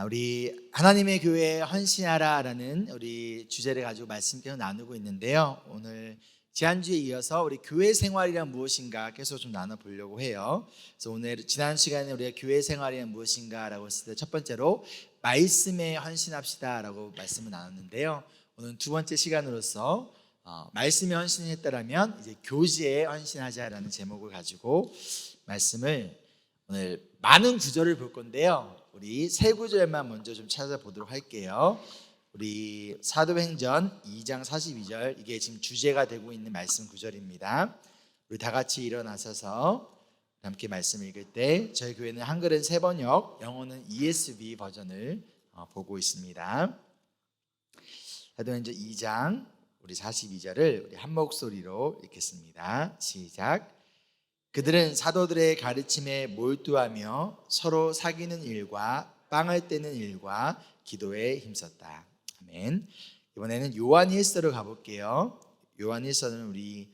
우리 하나님의 교회에 헌신하라라는 우리 주제를 가지고 말씀 계속 나누고 있는데요. 오늘 지난주에 이어서 우리 교회 생활이란 무엇인가 계속 좀 나눠보려고 해요. 그래서 오늘 지난 시간에 우리가 교회 생활이란 무엇인가라고 했을 때 첫 번째로 말씀에 헌신합시다라고 말씀을 나눴는데요. 오늘 두 번째 시간으로서 말씀에 헌신했다라면 이제 교제에 헌신하자라는 제목을 가지고 말씀을 오늘 많은 구절을 볼 건데요. 우리 세 구절만 먼저 좀 찾아보도록 할게요. 우리 사도행전 2장 42절, 이게 지금 주제가 되고 있는 말씀 구절입니다. 우리 다 같이 일어나셔서 함께 말씀을 읽을 때, 저희 교회는 한글은 세번역, 영어는 ESV 버전을 보고 있습니다. 사도행전 2장 우리 42절을 우리 한 목소리로 읽겠습니다. 시작. 그들은 사도들의 가르침에 몰두하며 서로 사귀는 일과 빵을 떼는 일과 기도에 힘썼다. 아멘. 이번에는 요한일서로 가볼게요. 요한일서는 우리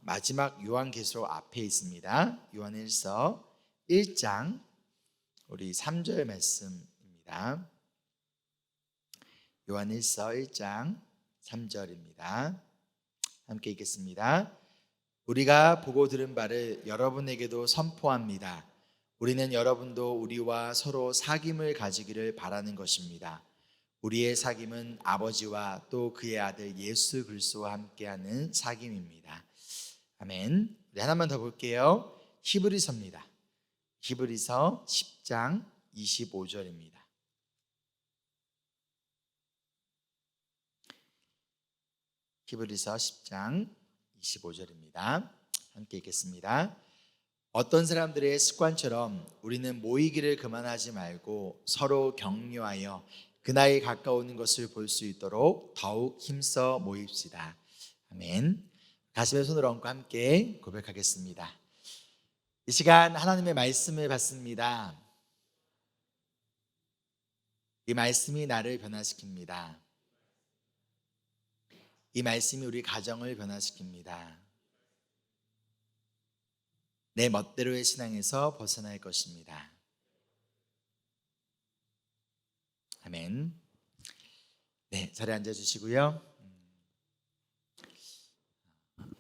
마지막 요한계시록 앞에 있습니다. 요한일서 1장 우리 3절 말씀입니다. 요한일서 1장 3절입니다. 함께 읽겠습니다. 우리가 보고 들은 바를 여러분에게도 선포합니다. 우리는 여러분도 우리와 서로 사귐을 가지기를 바라는 것입니다. 우리의 사귐은 아버지와 또 그의 아들 예수 그리스도와 함께하는 사귐입니다. 아멘. 우리 하나만 더 볼게요. 히브리서입니다. 히브리서 10장 25절입니다. 히브리서 10장 25절입니다. 함께 읽겠습니다. 어떤 사람들의 습관처럼 우리는 모이기를 그만하지 말고 서로 격려하여 그날이 가까우는 것을 볼 수 있도록 더욱 힘써 모입시다. 아멘. 가슴에 손을 얹고 함께 고백하겠습니다. 이 시간 하나님의 말씀을 받습니다. 이 말씀이 나를 변화시킵니다. 이 말씀이 우리 가정을 변화시킵니다. 내 멋대로의 신앙에서 벗어날 것입니다. 아멘. 네, 자리에 앉아주시고요.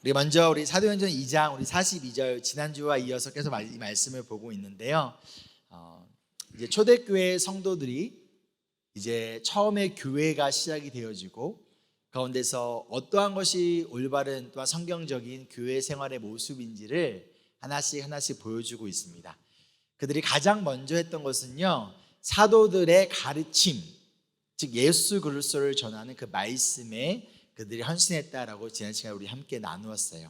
우리 먼저 우리 사도행전 2장 우리 42절 지난주와 이어서 계속 이 말씀을 보고 있는데요. 이제 초대교회 성도들이 이제 처음에 교회가 시작이 되어지고 가운데서 어떠한 것이 올바른 또한 성경적인 교회 생활의 모습인지를 하나씩 보여주고 있습니다. 그들이 가장 먼저 했던 것은요, 사도들의 가르침, 즉 예수 그리스도를 전하는 그 말씀에 그들이 헌신했다라고 지난 시간에 우리 함께 나누었어요.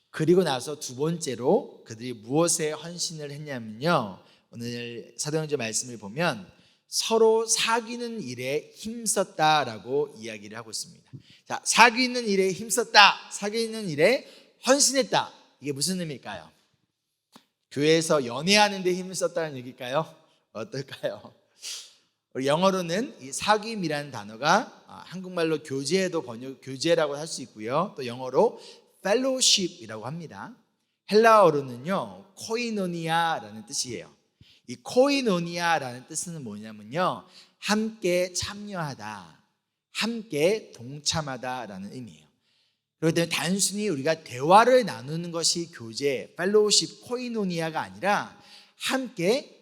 그리고 나서 두 번째로 그들이 무엇에 헌신을 했냐면요, 오늘 사도행전 말씀을 보면 서로 사귀는 일에 힘썼다라고 이야기를 하고 있습니다. 자, 사귀는 일에 힘썼다, 사귀는 일에 헌신했다. 이게 무슨 의미일까요? 교회에서 연애하는 데 힘을 썼다는 얘기일까요? 어떨까요? 우리 영어로는 이 사귐이라는 단어가 한국말로 교제에도 교제라고 할 수 있고요. 또 영어로 fellowship이라고 합니다. 헬라어로는요, 코이노니아라는 뜻이에요. 이 코이노니아라는 뜻은 뭐냐면요, 함께 참여하다, 함께 동참하다라는 의미예요. 그렇기 때문에 단순히 우리가 대화를 나누는 것이 교제, 펠로우십, 코이노니아가 아니라 함께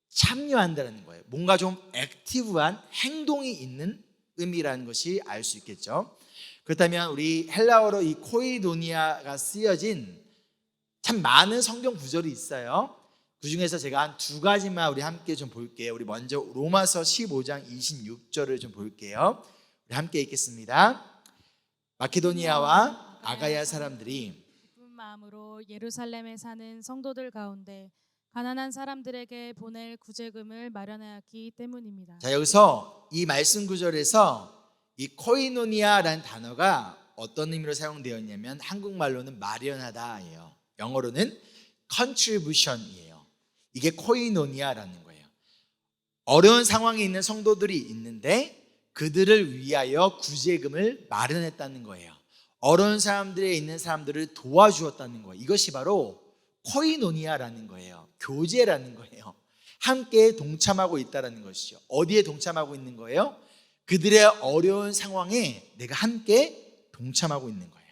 참여한다는 거예요. 뭔가 좀 액티브한 행동이 있는 의미라는 것이 알 수 있겠죠. 그렇다면 우리 헬라어로 이 코이노니아가 쓰여진 참 많은 성경 구절이 있어요. 그 중에서 제가 한 두 가지만 우리 함께 좀 볼게요. 우리 먼저 로마서 15장 26절을 좀 볼게요. 우리 함께 읽겠습니다. 마케도니아와 아가야 사람들이 기쁜 마음으로 예루살렘에 사는 성도들 가운데 가난한 사람들에게 보낼 구제금을 마련하였기 때문입니다. 자, 여기서 이 말씀 구절에서 이 코이노니아라는 단어가 어떤 의미로 사용되었냐면 한국말로는 마련하다예요. 영어로는 contribution이에요. 이게 코이노니아라는 거예요. 어려운 상황에 있는 성도들이 있는데 그들을 위하여 구제금을 마련했다는 거예요. 어려운 사람들에 있는 사람들을 도와주었다는 거예요. 이것이 바로 코이노니아라는 거예요. 교제라는 거예요. 함께 동참하고 있다는 것이죠. 어디에 동참하고 있는 거예요? 그들의 어려운 상황에 내가 함께 동참하고 있는 거예요.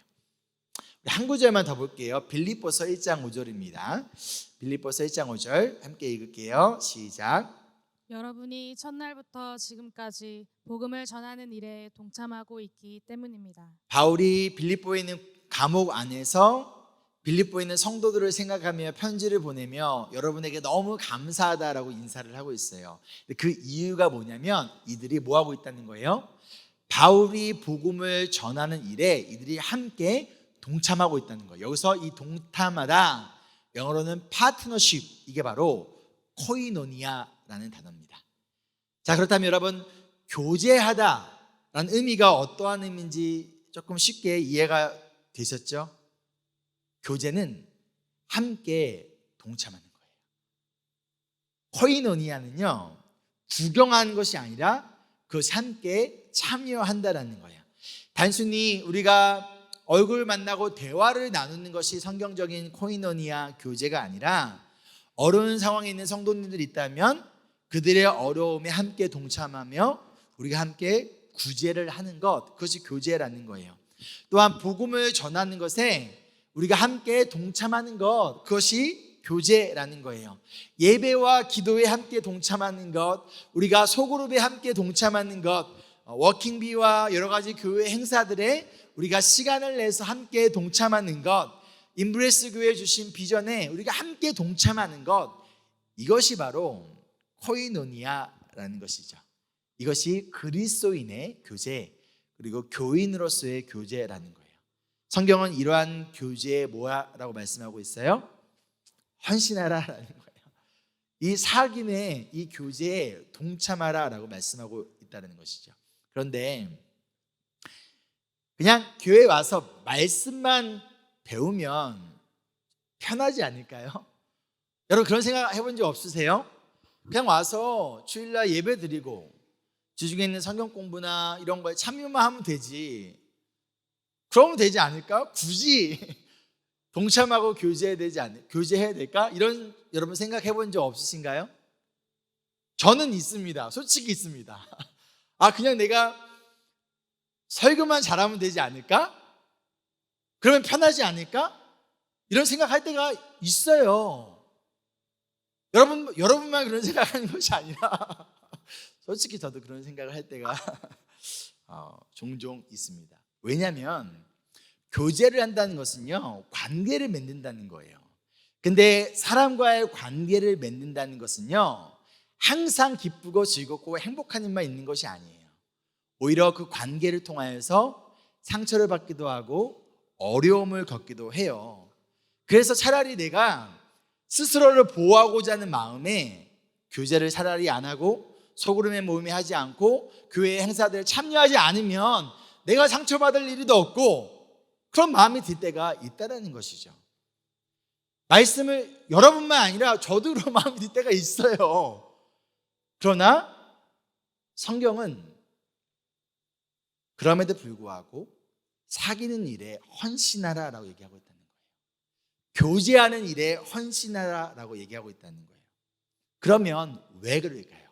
한 구절만 더 볼게요. 빌립보서 1장 5절입니다. 빌립보서 1장 5절 함께 읽을게요. 시작. 여러분이 첫날부터 지금까지 복음을 전하는 일에 동참하고 있기 때문입니다. 바울이 빌립보에 있는 감옥 안에서 빌립보에 있는 성도들을 생각하며 편지를 보내며 여러분에게 너무 감사하다라고 인사를 하고 있어요. 그 이유가 뭐냐면 이들이 뭐하고 있다는 거예요? 바울이 복음을 전하는 일에 이들이 함께 동참하고 있다는 거예요. 여기서 이 동참하다, 영어로는 파트너십, 이게 바로 코이노니아라는 단어입니다. 자, 그렇다면 여러분, 교제하다라는 의미가 어떠한 의미인지 조금 쉽게 이해가 되셨죠? 교제는 함께 동참하는 거예요. 코이노니아는요, 구경하는 것이 아니라 그것이 함께 참여한다라는 거예요. 단순히 우리가 얼굴 만나고 대화를 나누는 것이 성경적인 코이노니아 교제가 아니라 어려운 상황에 있는 성도님들이 있다면 그들의 어려움에 함께 동참하며 우리가 함께 구제를 하는 것, 그것이 교제라는 거예요. 또한 복음을 전하는 것에 우리가 함께 동참하는 것, 그것이 교제라는 거예요. 예배와 기도에 함께 동참하는 것, 우리가 소그룹에 함께 동참하는 것, 워킹비와 여러 가지 교회 행사들에 우리가 시간을 내서 함께 동참하는 것, 임브레스 교회 주신 비전에 우리가 함께 동참하는 것, 이것이 바로 코이노니아라는 것이죠. 이것이 그리스도인의 교제, 그리고 교인으로서의 교제라는 거예요. 성경은 이러한 교제에 뭐라고 말씀하고 있어요? 헌신하라라는 거예요. 이 사귐의 이 교제에 동참하라라고 말씀하고 있다는 것이죠. 그런데 그냥 교회에 와서 말씀만 배우면 편하지 않을까요? 여러분 그런 생각 해본 적 없으세요? 그냥 와서 주일날 예배 드리고 주중에 있는 성경 공부나 이런 거에 참여만 하면 되지, 그러면 되지 않을까? 굳이 동참하고 교제해야 될까? 이런 여러분 생각해 본 적 없으신가요? 저는 있습니다. 솔직히 있습니다. 그냥 내가 설교만 잘하면 되지 않을까? 그러면 편하지 않을까? 이런 생각할 때가 있어요. 여러분만 그런 생각하는 것이 아니라 솔직히 저도 그런 생각을 할 때가 종종 있습니다. 왜냐하면 교제를 한다는 것은요, 관계를 맺는다는 거예요. 근데 사람과의 관계를 맺는다는 것은요, 항상 기쁘고 즐겁고 행복한 일만 있는 것이 아니에요. 오히려 그 관계를 통하여서 상처를 받기도 하고 어려움을 겪기도 해요. 그래서 차라리 내가 스스로를 보호하고자 하는 마음에 교제를 차라리 안 하고 소그룹의 모임에 하지 않고 교회 행사들에 참여하지 않으면 내가 상처받을 일도 없고 그런 마음이 들 때가 있다는 것이죠. 말씀을 여러분만 아니라 저도 그런 마음이 들 때가 있어요. 그러나 성경은 그럼에도 불구하고 사귀는 일에 헌신하라라고 얘기하고 있다는 거예요. 교제하는 일에 헌신하라라고 얘기하고 있다는 거예요. 그러면 왜 그럴까요?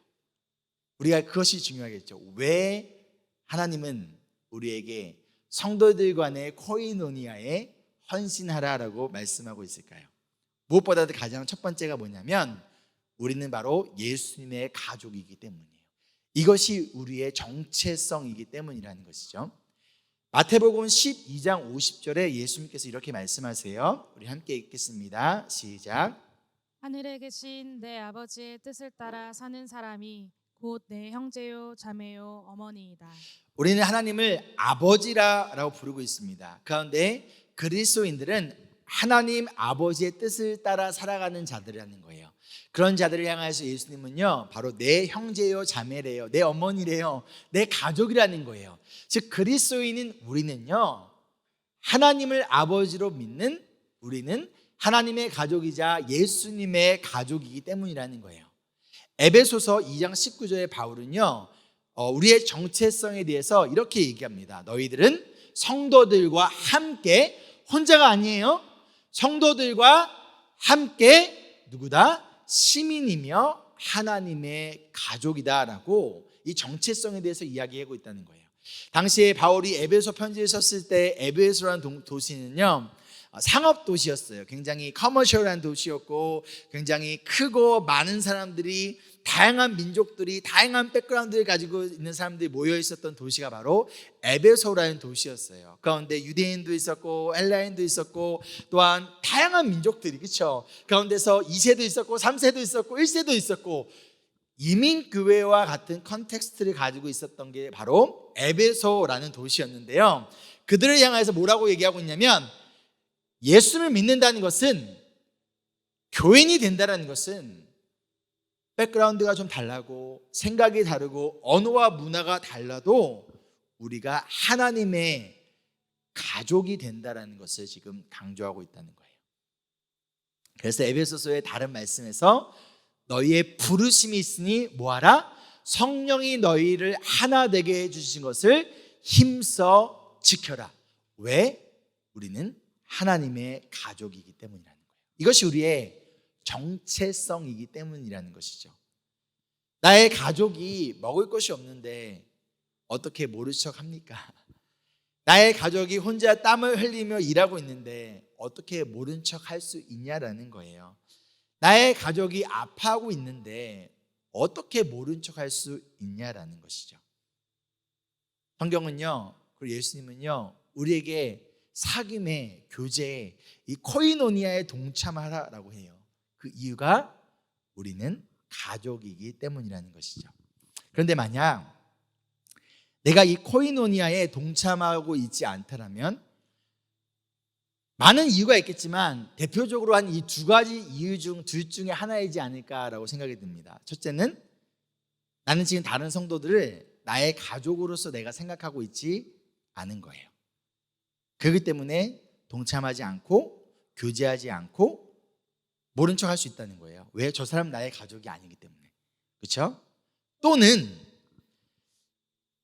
우리가 그것이 중요하겠죠. 왜 하나님은 우리에게 성도들 간의 코이노니아에 헌신하라라고 말씀하고 있을까요? 무엇보다도 가장 첫 번째가 뭐냐면 우리는 바로 예수님의 가족이기 때문이에요. 이것이 우리의 정체성이기 때문이라는 것이죠. 마태복음 12장 50절에 예수님께서 이렇게 말씀하세요. 우리 함께 읽겠습니다. 시작. 하늘에 계신 내 아버지의 뜻을 따라 사는 사람이 곧 내 형제요 자매요 어머니이다. 우리는 하나님을 아버지라고 부르고 있습니다. 그런데 그리스도인들은 하나님 아버지의 뜻을 따라 살아가는 자들이라는 거예요. 그런 자들을 향해서 예수님은요, 바로 내 형제요 자매래요, 내 어머니래요, 내 가족이라는 거예요. 즉 그리스도인인 우리는요, 하나님을 아버지로 믿는 우리는 하나님의 가족이자 예수님의 가족이기 때문이라는 거예요. 에베소서 2장 19절에 바울은요, 우리의 정체성에 대해서 이렇게 얘기합니다. 너희들은 성도들과 함께, 혼자가 아니에요, 성도들과 함께 누구다? 시민이며 하나님의 가족이다라고 이 정체성에 대해서 이야기하고 있다는 거예요. 당시에 바울이 에베소 편지를 썼을 때 에베소라는 도시는요, 상업 도시였어요. 굉장히 커머셜한 도시였고 굉장히 크고 많은 사람들이, 다양한 민족들이, 다양한 백그라운드를 가지고 있는 사람들이 모여 있었던 도시가 바로 에베소라는 도시였어요. 가운데 유대인도 있었고 헬라인도 있었고 또한 다양한 민족들이, 그렇죠? 가운데서 2세도 있었고 3세도 있었고 1세도 있었고 이민교회와 같은 컨텍스트를 가지고 있었던 게 바로 에베소라는 도시였는데요, 그들을 향해서 뭐라고 얘기하고 있냐면, 예수를 믿는다는 것은, 교인이 된다는 것은 백그라운드가 좀 달라고 생각이 다르고 언어와 문화가 달라도 우리가 하나님의 가족이 된다는 것을 지금 강조하고 있다는 거예요. 그래서 에베소서의 다른 말씀에서 너희의 부르심이 있으니 뭐하라? 성령이 너희를 하나 되게 해주신 것을 힘써 지켜라. 왜? 우리는 하나님의 가족이기 때문이라는 거예요. 이것이 우리의 정체성이기 때문이라는 것이죠. 나의 가족이 먹을 것이 없는데 어떻게 모른 척 합니까? 나의 가족이 혼자 땀을 흘리며 일하고 있는데 어떻게 모른 척 할 수 있냐라는 거예요. 나의 가족이 아파하고 있는데 어떻게 모른 척 할 수 있냐라는 것이죠. 성경은요, 그리고 예수님은요, 우리에게 사귐의 교제에 이 코이노니아에 동참하라라고 해요. 그 이유가 우리는 가족이기 때문이라는 것이죠. 그런데 만약 내가 이 코이노니아에 동참하고 있지 않다면, 많은 이유가 있겠지만 대표적으로 한 이 두 가지 이유 중 둘 중에 하나이지 않을까라고 생각이 듭니다. 첫째는, 나는 지금 다른 성도들을 나의 가족으로서 내가 생각하고 있지 않은 거예요. 그렇기 때문에 동참하지 않고 교제하지 않고 모른 척 할 수 있다는 거예요. 왜? 저 사람 나의 가족이 아니기 때문에. 그렇죠? 또는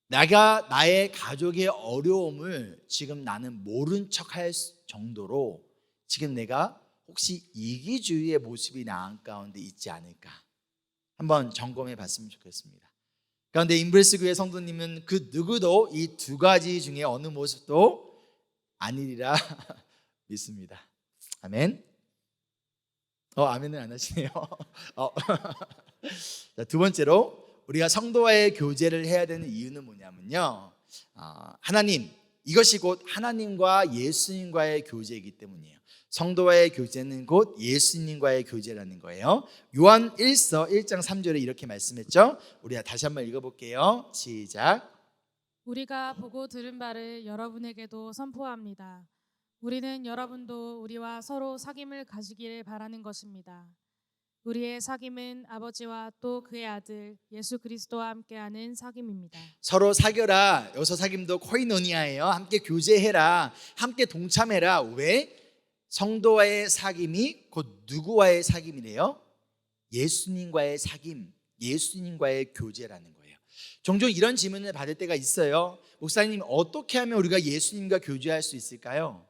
내가 나의 가족의 어려움을 지금 나는 모른 척 할 정도로 지금 내가 혹시 이기주의의 모습이 나 가운데 있지 않을까, 한번 점검해 봤으면 좋겠습니다. 그런데 인브레스 교회 성도님은 그 누구도 이 두 가지 중에 어느 모습도 아니리라 믿습니다. 아멘. 아멘은 안 하시네요. 자, 두 번째로 우리가 성도와의 교제를 해야 되는 이유는 뭐냐면요, 하나님, 이것이 곧 하나님과 예수님과의 교제이기 때문이에요. 성도와의 교제는 곧 예수님과의 교제라는 거예요. 요한 1서 1장 3절에 이렇게 말씀했죠. 우리가 다시 한번 읽어볼게요. 시작. 우리가 보고 들은 바를 여러분에게도 선포합니다. 우리는 여러분도 우리와 서로 사귐을 가지기를 바라는 것입니다. 우리의 사귐은 아버지와 또 그의 아들 예수 그리스도와 함께하는 사귐입니다. 서로 사겨라. 여기서 사귐도 코이노니아예요. 함께 교제해라. 함께 동참해라. 왜? 성도와의 사귐이 곧 누구와의 사귐이래요? 예수님과의 사귐, 예수님과의 교제라는 거예요. 종종 이런 질문을 받을 때가 있어요. 목사님, 어떻게 하면 우리가 예수님과 교제할 수 있을까요?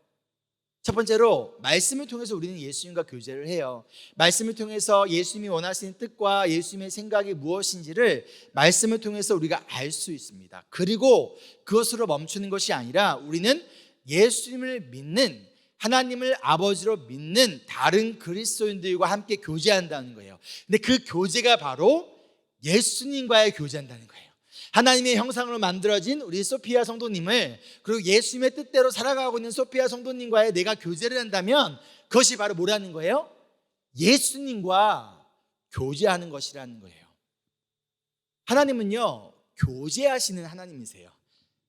첫 번째로, 말씀을 통해서 우리는 예수님과 교제를 해요. 말씀을 통해서 예수님이 원하시는 뜻과 예수님의 생각이 무엇인지를 말씀을 통해서 우리가 알 수 있습니다. 그리고 그것으로 멈추는 것이 아니라 우리는 예수님을 믿는, 하나님을 아버지로 믿는 다른 그리스도인들과 함께 교제한다는 거예요. 근데 그 교제가 바로 예수님과의 교제한다는 거예요. 하나님의 형상으로 만들어진 우리 소피아 성도님을, 그리고 예수님의 뜻대로 살아가고 있는 소피아 성도님과의 내가 교제를 한다면 그것이 바로 뭐라는 거예요? 예수님과 교제하는 것이라는 거예요. 하나님은요, 교제하시는 하나님이세요.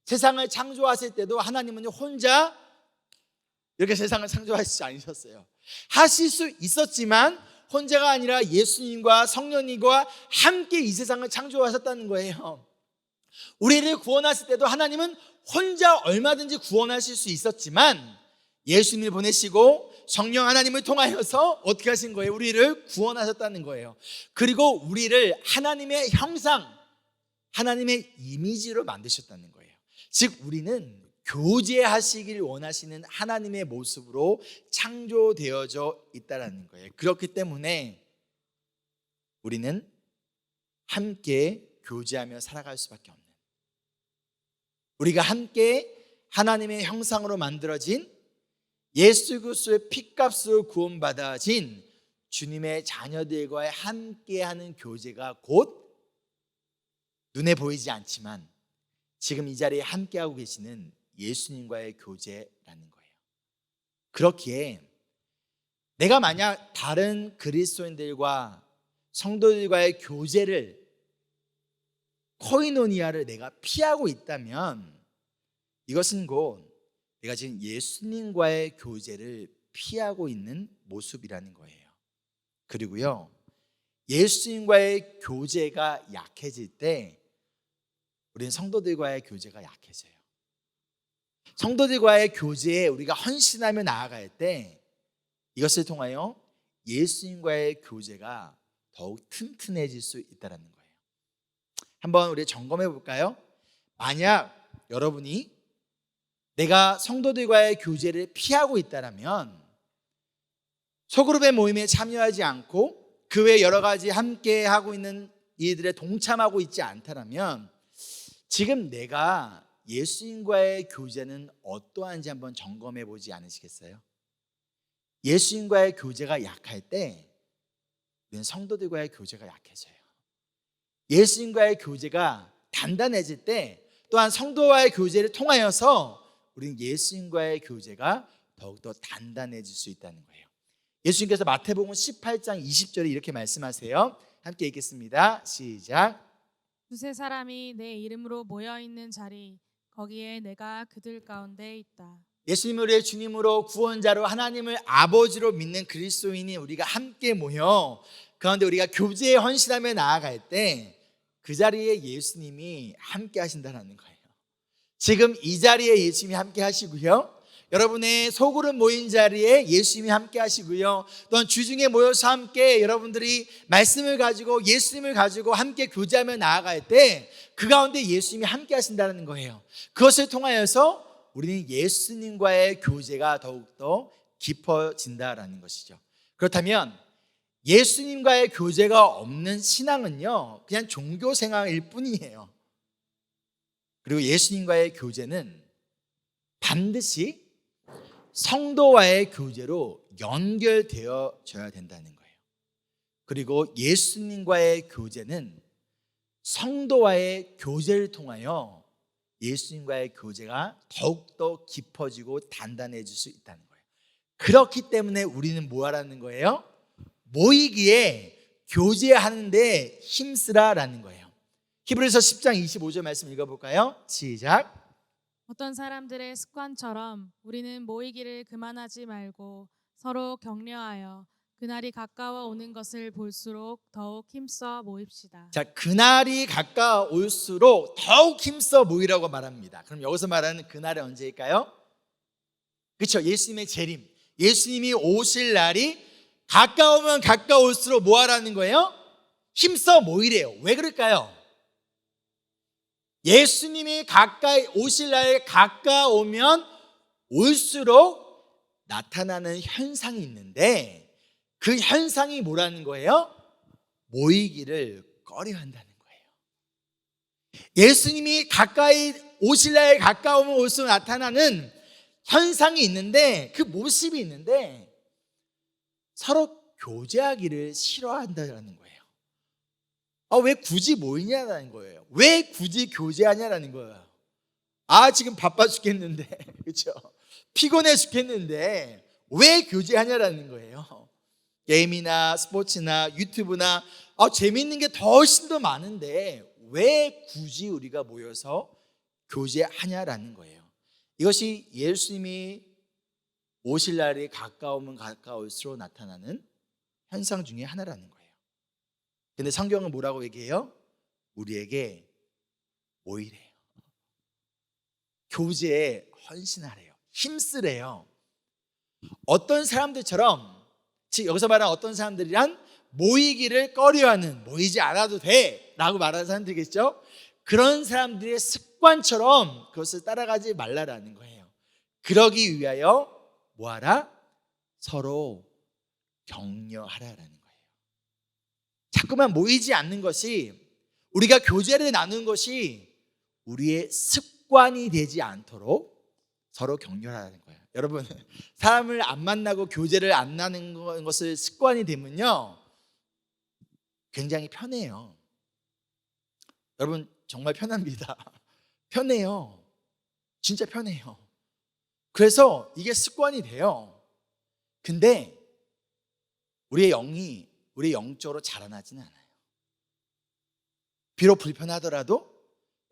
세상을 창조하실 때도 하나님은 혼자 이렇게 세상을 창조하시지 않으셨어요. 하실 수 있었지만 혼자가 아니라 예수님과 성령님과 함께 이 세상을 창조하셨다는 거예요. 우리를 구원하실 때도 하나님은 혼자 얼마든지 구원하실 수 있었지만 예수님을 보내시고 성령 하나님을 통하여서 어떻게 하신 거예요? 우리를 구원하셨다는 거예요. 그리고 우리를 하나님의 형상, 하나님의 이미지로 만드셨다는 거예요. 즉 우리는 교제하시길 원하시는 하나님의 모습으로 창조되어져 있다는 거예요. 그렇기 때문에 우리는 함께 교제하며 살아갈 수밖에 없는, 우리가 함께 하나님의 형상으로 만들어진 예수 그리스도의 피값으로 구원받아진 주님의 자녀들과의 함께하는 교제가 곧 눈에 보이지 않지만 지금 이 자리에 함께하고 계시는 예수님과의 교제라는 거예요. 그렇기에 내가 만약 다른 그리스도인들과 성도들과의 교제를, 코이노니아를 내가 피하고 있다면 이것은 곧 내가 지금 예수님과의 교제를 피하고 있는 모습이라는 거예요. 그리고요, 예수님과의 교제가 약해질 때 우리는 성도들과의 교제가 약해져요. 성도들과의 교제에 우리가 헌신하며 나아갈 때 이것을 통하여 예수님과의 교제가 더욱 튼튼해질 수 있다는 거예요. 한번 우리 점검해 볼까요? 만약 여러분이 내가 성도들과의 교제를 피하고 있다면, 소그룹의 모임에 참여하지 않고 그 외 여러 가지 함께 하고 있는 이들에 동참하고 있지 않다면 지금 내가 예수님과의 교제는 어떠한지 한번 점검해 보지 않으시겠어요? 예수님과의 교제가 약할 때 우리는 성도들과의 교제가 약해져요. 예수님과의 교제가 단단해질 때 또한 성도와의 교제를 통하여서 우리는 예수님과의 교제가 더욱더 단단해질 수 있다는 거예요. 예수님께서 마태복음 18장 20절에 이렇게 말씀하세요. 함께 읽겠습니다. 시작. 두세 사람이 내 이름으로 모여 있는 자리, 거기에 내가 그들 가운데 있다. 예수님을 우리의 주님으로 구원자로 하나님을 아버지로 믿는 그리스도인이 우리가 함께 모여 그런데 우리가 교제에 헌신하며 나아갈 때 그 자리에 예수님이 함께 하신다는 거예요. 지금 이 자리에 예수님이 함께 하시고요, 여러분의 소그룹 모인 자리에 예수님이 함께 하시고요, 또한 주중에 모여서 함께 여러분들이 말씀을 가지고 예수님을 가지고 함께 교제하며 나아갈 때 그 가운데 예수님이 함께 하신다는 거예요. 그것을 통하여서 우리는 예수님과의 교제가 더욱더 깊어진다라는 것이죠. 그렇다면 예수님과의 교제가 없는 신앙은요, 그냥 종교 생활일 뿐이에요. 그리고 예수님과의 교제는 반드시 성도와의 교제로 연결되어져야 된다는 거예요. 그리고 예수님과의 교제는 성도와의 교제를 통하여 예수님과의 교제가 더욱더 깊어지고 단단해질 수 있다는 거예요. 그렇기 때문에 우리는 뭐 하라는 거예요? 모이기에 교제하는데 힘쓰라라는 거예요. 히브리서 10장 25절 말씀 읽어볼까요? 시작. 어떤 사람들의 습관처럼 우리는 모이기를 그만하지 말고 서로 격려하여 그날이 가까워 오는 것을 볼수록 더욱 힘써 모입시다. 자, 그날이 가까울수록 더욱 힘써 모이라고 말합니다. 그럼 여기서 말하는 그날이 언제일까요? 그렇죠, 예수님의 재림, 예수님이 오실 날이 가까우면 가까울수록 뭐 하라는 거예요? 힘써 모이래요. 왜 그럴까요? 예수님이 가까이 오실 날에 가까우면 올수록 나타나는 현상이 있는데 그 현상이 뭐라는 거예요? 모이기를 꺼려한다는 거예요. 예수님이 가까이 오실 날에 가까우면 올수록 나타나는 현상이 있는데, 그 모습이 있는데 서로 교제하기를 싫어한다는 거예요. 왜 굳이 모이냐라는 거예요. 왜 굳이 교제하냐라는 거예요. 지금 바빠 죽겠는데, 그렇죠? 피곤해 죽겠는데 왜 교제하냐라는 거예요. 게임이나 스포츠나 유튜브나 재밌는 게 더 훨씬 더 많은데 왜 굳이 우리가 모여서 교제하냐라는 거예요. 이것이 예수님이 오실 날이 가까우면 가까울수록 나타나는 현상 중에 하나라는 거예요. 근데 성경은 뭐라고 얘기해요? 우리에게 모이래요. 교제에 헌신하래요. 힘쓰래요. 어떤 사람들처럼, 즉 여기서 말하는 어떤 사람들이란 모이기를 꺼려하는, 모이지 않아도 돼 라고 말하는 사람들이겠죠. 그런 사람들의 습관처럼 그것을 따라가지 말라라는 거예요. 그러기 위하여 뭐하라? 서로 격려하라라는 거예요. 자꾸만 모이지 않는 것이 우리가 교제를 나누는 것이 우리의 습관이 되지 않도록 서로 격려하는 거예요. 여러분, 사람을 안 만나고 교제를 안 나누는 것을 습관이 되면요, 굉장히 편해요. 여러분, 정말 편합니다. 편해요. 진짜 편해요. 그래서 이게 습관이 돼요. 근데 우리의 영적으로 자라나지는 않아요. 비록 불편하더라도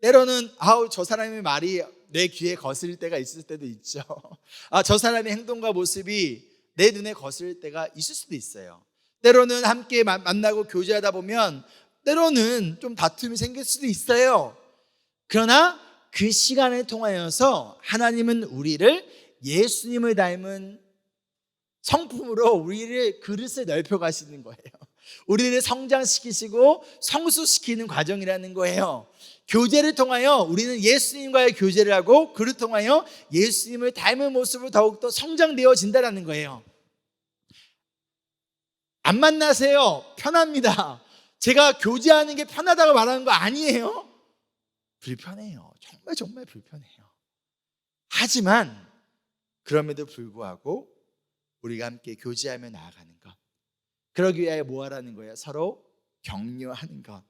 때로는 저 사람의 말이 내 귀에 거슬릴 때가 있을 때도 있죠. 저 사람의 행동과 모습이 내 눈에 거슬릴 때가 있을 수도 있어요. 때로는 함께 만나고 교제하다 보면 때로는 좀 다툼이 생길 수도 있어요. 그러나 그 시간을 통하여서 하나님은 우리를 예수님을 닮은 성품으로 우리를 그릇을 넓혀 가시는 거예요. 우리를 성장시키시고 성수시키는 과정이라는 거예요. 교제를 통하여 우리는 예수님과의 교제를 하고 그를 통하여 예수님을 닮은 모습으로 더욱더 성장되어진다는 거예요. 안 만나세요. 편합니다. 제가 교제하는 게 편하다고 말하는 거 아니에요. 불편해요. 정말 불편해요. 하지만 그럼에도 불구하고 우리가 함께 교제하며 나아가는 것, 그러기 위하여 뭐 하라는 거예요? 서로 격려하는 것.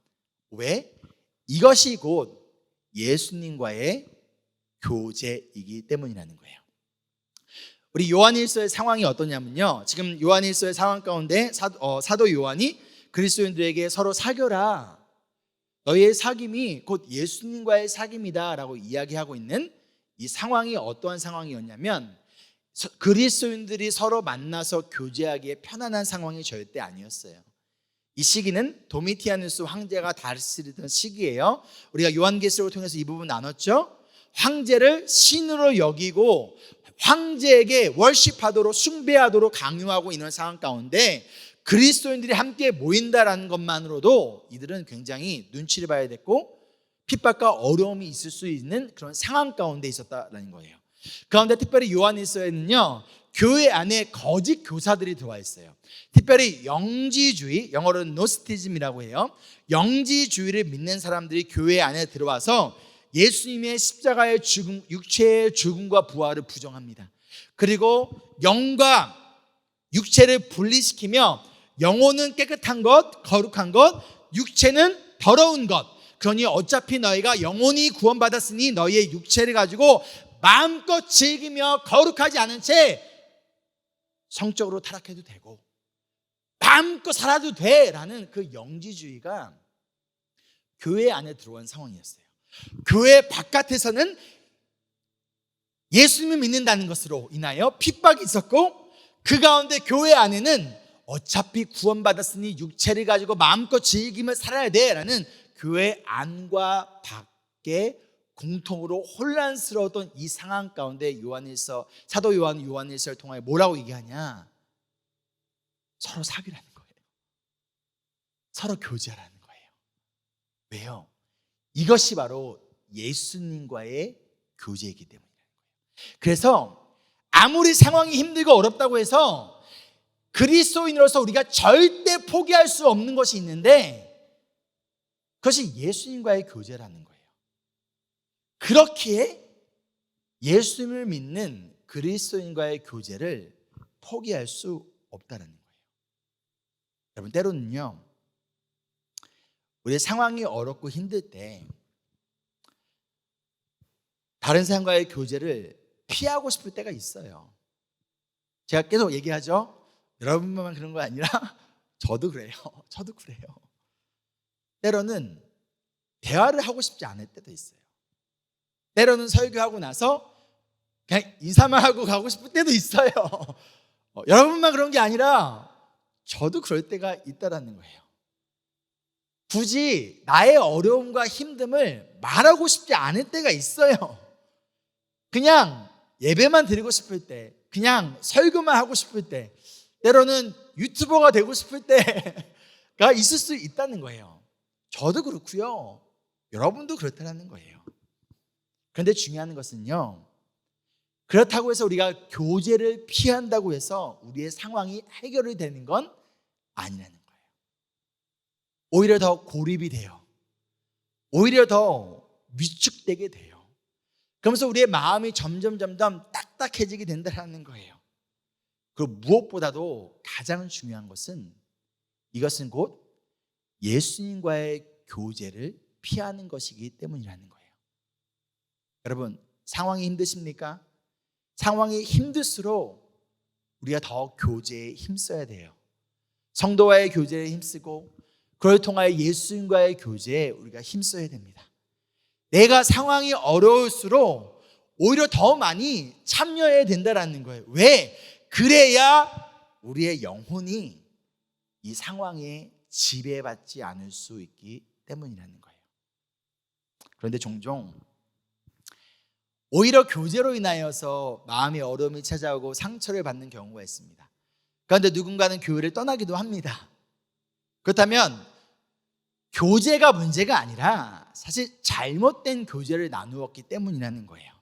왜? 이것이 곧 예수님과의 교제이기 때문이라는 거예요. 우리 요한일서의 상황이 어떠냐면요, 지금 요한일서의 상황 가운데 사도 요한이 그리스도인들에게 서로 사겨라, 너희의 사귐이 곧 예수님과의 사귐이다 라고 이야기하고 있는 이 상황이 어떠한 상황이었냐면, 그리스도인들이 서로 만나서 교제하기에 편안한 상황이 절대 아니었어요. 이 시기는 도미티아누스 황제가 다스리던 시기예요. 우리가 요한계시록을 통해서 이 부분 나눴죠. 황제를 신으로 여기고 황제에게 월십하도록, 숭배하도록 강요하고 있는 상황 가운데 그리스도인들이 함께 모인다라는 것만으로도 이들은 굉장히 눈치를 봐야 됐고 핍박과 어려움이 있을 수 있는 그런 상황 가운데 있었다는 거예요. 그런데 특별히 요한일서에는요, 교회 안에 거짓 교사들이 들어와 있어요. 특별히 영지주의, 영어로는 노스티즘이라고 해요. 영지주의를 믿는 사람들이 교회 안에 들어와서 예수님의 십자가의 죽음, 육체의 죽음과 부활을 부정합니다. 그리고 영과 육체를 분리시키며 영혼은 깨끗한 것, 거룩한 것, 육체는 더러운 것. 그러니 어차피 너희가 영혼이 구원받았으니 너희의 육체를 가지고 마음껏 즐기며 거룩하지 않은 채 성적으로 타락해도 되고 마음껏 살아도 돼라는 그 영지주의가 교회 안에 들어온 상황이었어요. 교회 바깥에서는 예수님을 믿는다는 것으로 인하여 핍박이 있었고, 그 가운데 교회 안에는 어차피 구원받았으니 육체를 가지고 마음껏 즐기며 살아야 돼라는 교회 안과 밖에 공통으로 혼란스러웠던 이 상황 가운데 사도 요한일서를 통하여 뭐라고 얘기하냐? 서로 사귀라는 거예요. 서로 교제하라는 거예요. 왜요? 이것이 바로 예수님과의 교제이기 때문이라는 거예요. 그래서 아무리 상황이 힘들고 어렵다고 해서 그리스도인으로서 우리가 절대 포기할 수 없는 것이 있는데, 그것이 예수님과의 교제라는 거예요. 그렇기에 예수님을 믿는 그리스도인과의 교제를 포기할 수 없다는 거예요. 여러분, 때로는요, 우리의 상황이 어렵고 힘들 때 다른 사람과의 교제를 피하고 싶을 때가 있어요. 제가 계속 얘기하죠. 여러분만 그런 거 아니라 저도 그래요. 저도 그래요. 때로는 대화를 하고 싶지 않을 때도 있어요. 때로는 설교하고 나서 그냥 인사만 하고 가고 싶을 때도 있어요. 여러분만 그런 게 아니라 저도 그럴 때가 있다라는 거예요. 굳이 나의 어려움과 힘듦을 말하고 싶지 않을 때가 있어요. 그냥 예배만 드리고 싶을 때, 그냥 설교만 하고 싶을 때, 때로는 유튜버가 되고 싶을 때가 있을 수 있다는 거예요. 저도 그렇고요, 여러분도 그렇다는 거예요. 그런데 중요한 것은요, 그렇다고 해서 우리가 교제를 피한다고 해서 우리의 상황이 해결이 되는 건 아니라는 거예요. 오히려 더 고립이 돼요. 오히려 더 위축되게 돼요. 그러면서 우리의 마음이 점점 딱딱해지게 된다는 거예요. 그리고 무엇보다도 가장 중요한 것은 이것은 곧 예수님과의 교제를 피하는 것이기 때문이라는 거예요. 여러분, 상황이 힘드십니까? 상황이 힘들수록 우리가 더 교제에 힘써야 돼요. 성도와의 교제에 힘쓰고 그걸 통하여 예수님과의 교제에 우리가 힘써야 됩니다. 내가 상황이 어려울수록 오히려 더 많이 참여해야 된다는 거예요. 왜? 그래야 우리의 영혼이 이 상황에 지배받지 않을 수 있기 때문이라는 거예요. 그런데 종종 오히려 교제로 인하여서 마음의 어려움이 찾아오고 상처를 받는 경우가 있습니다. 그런데 누군가는 교회를 떠나기도 합니다. 그렇다면 교제가 문제가 아니라 사실 잘못된 교제를 나누었기 때문이라는 거예요.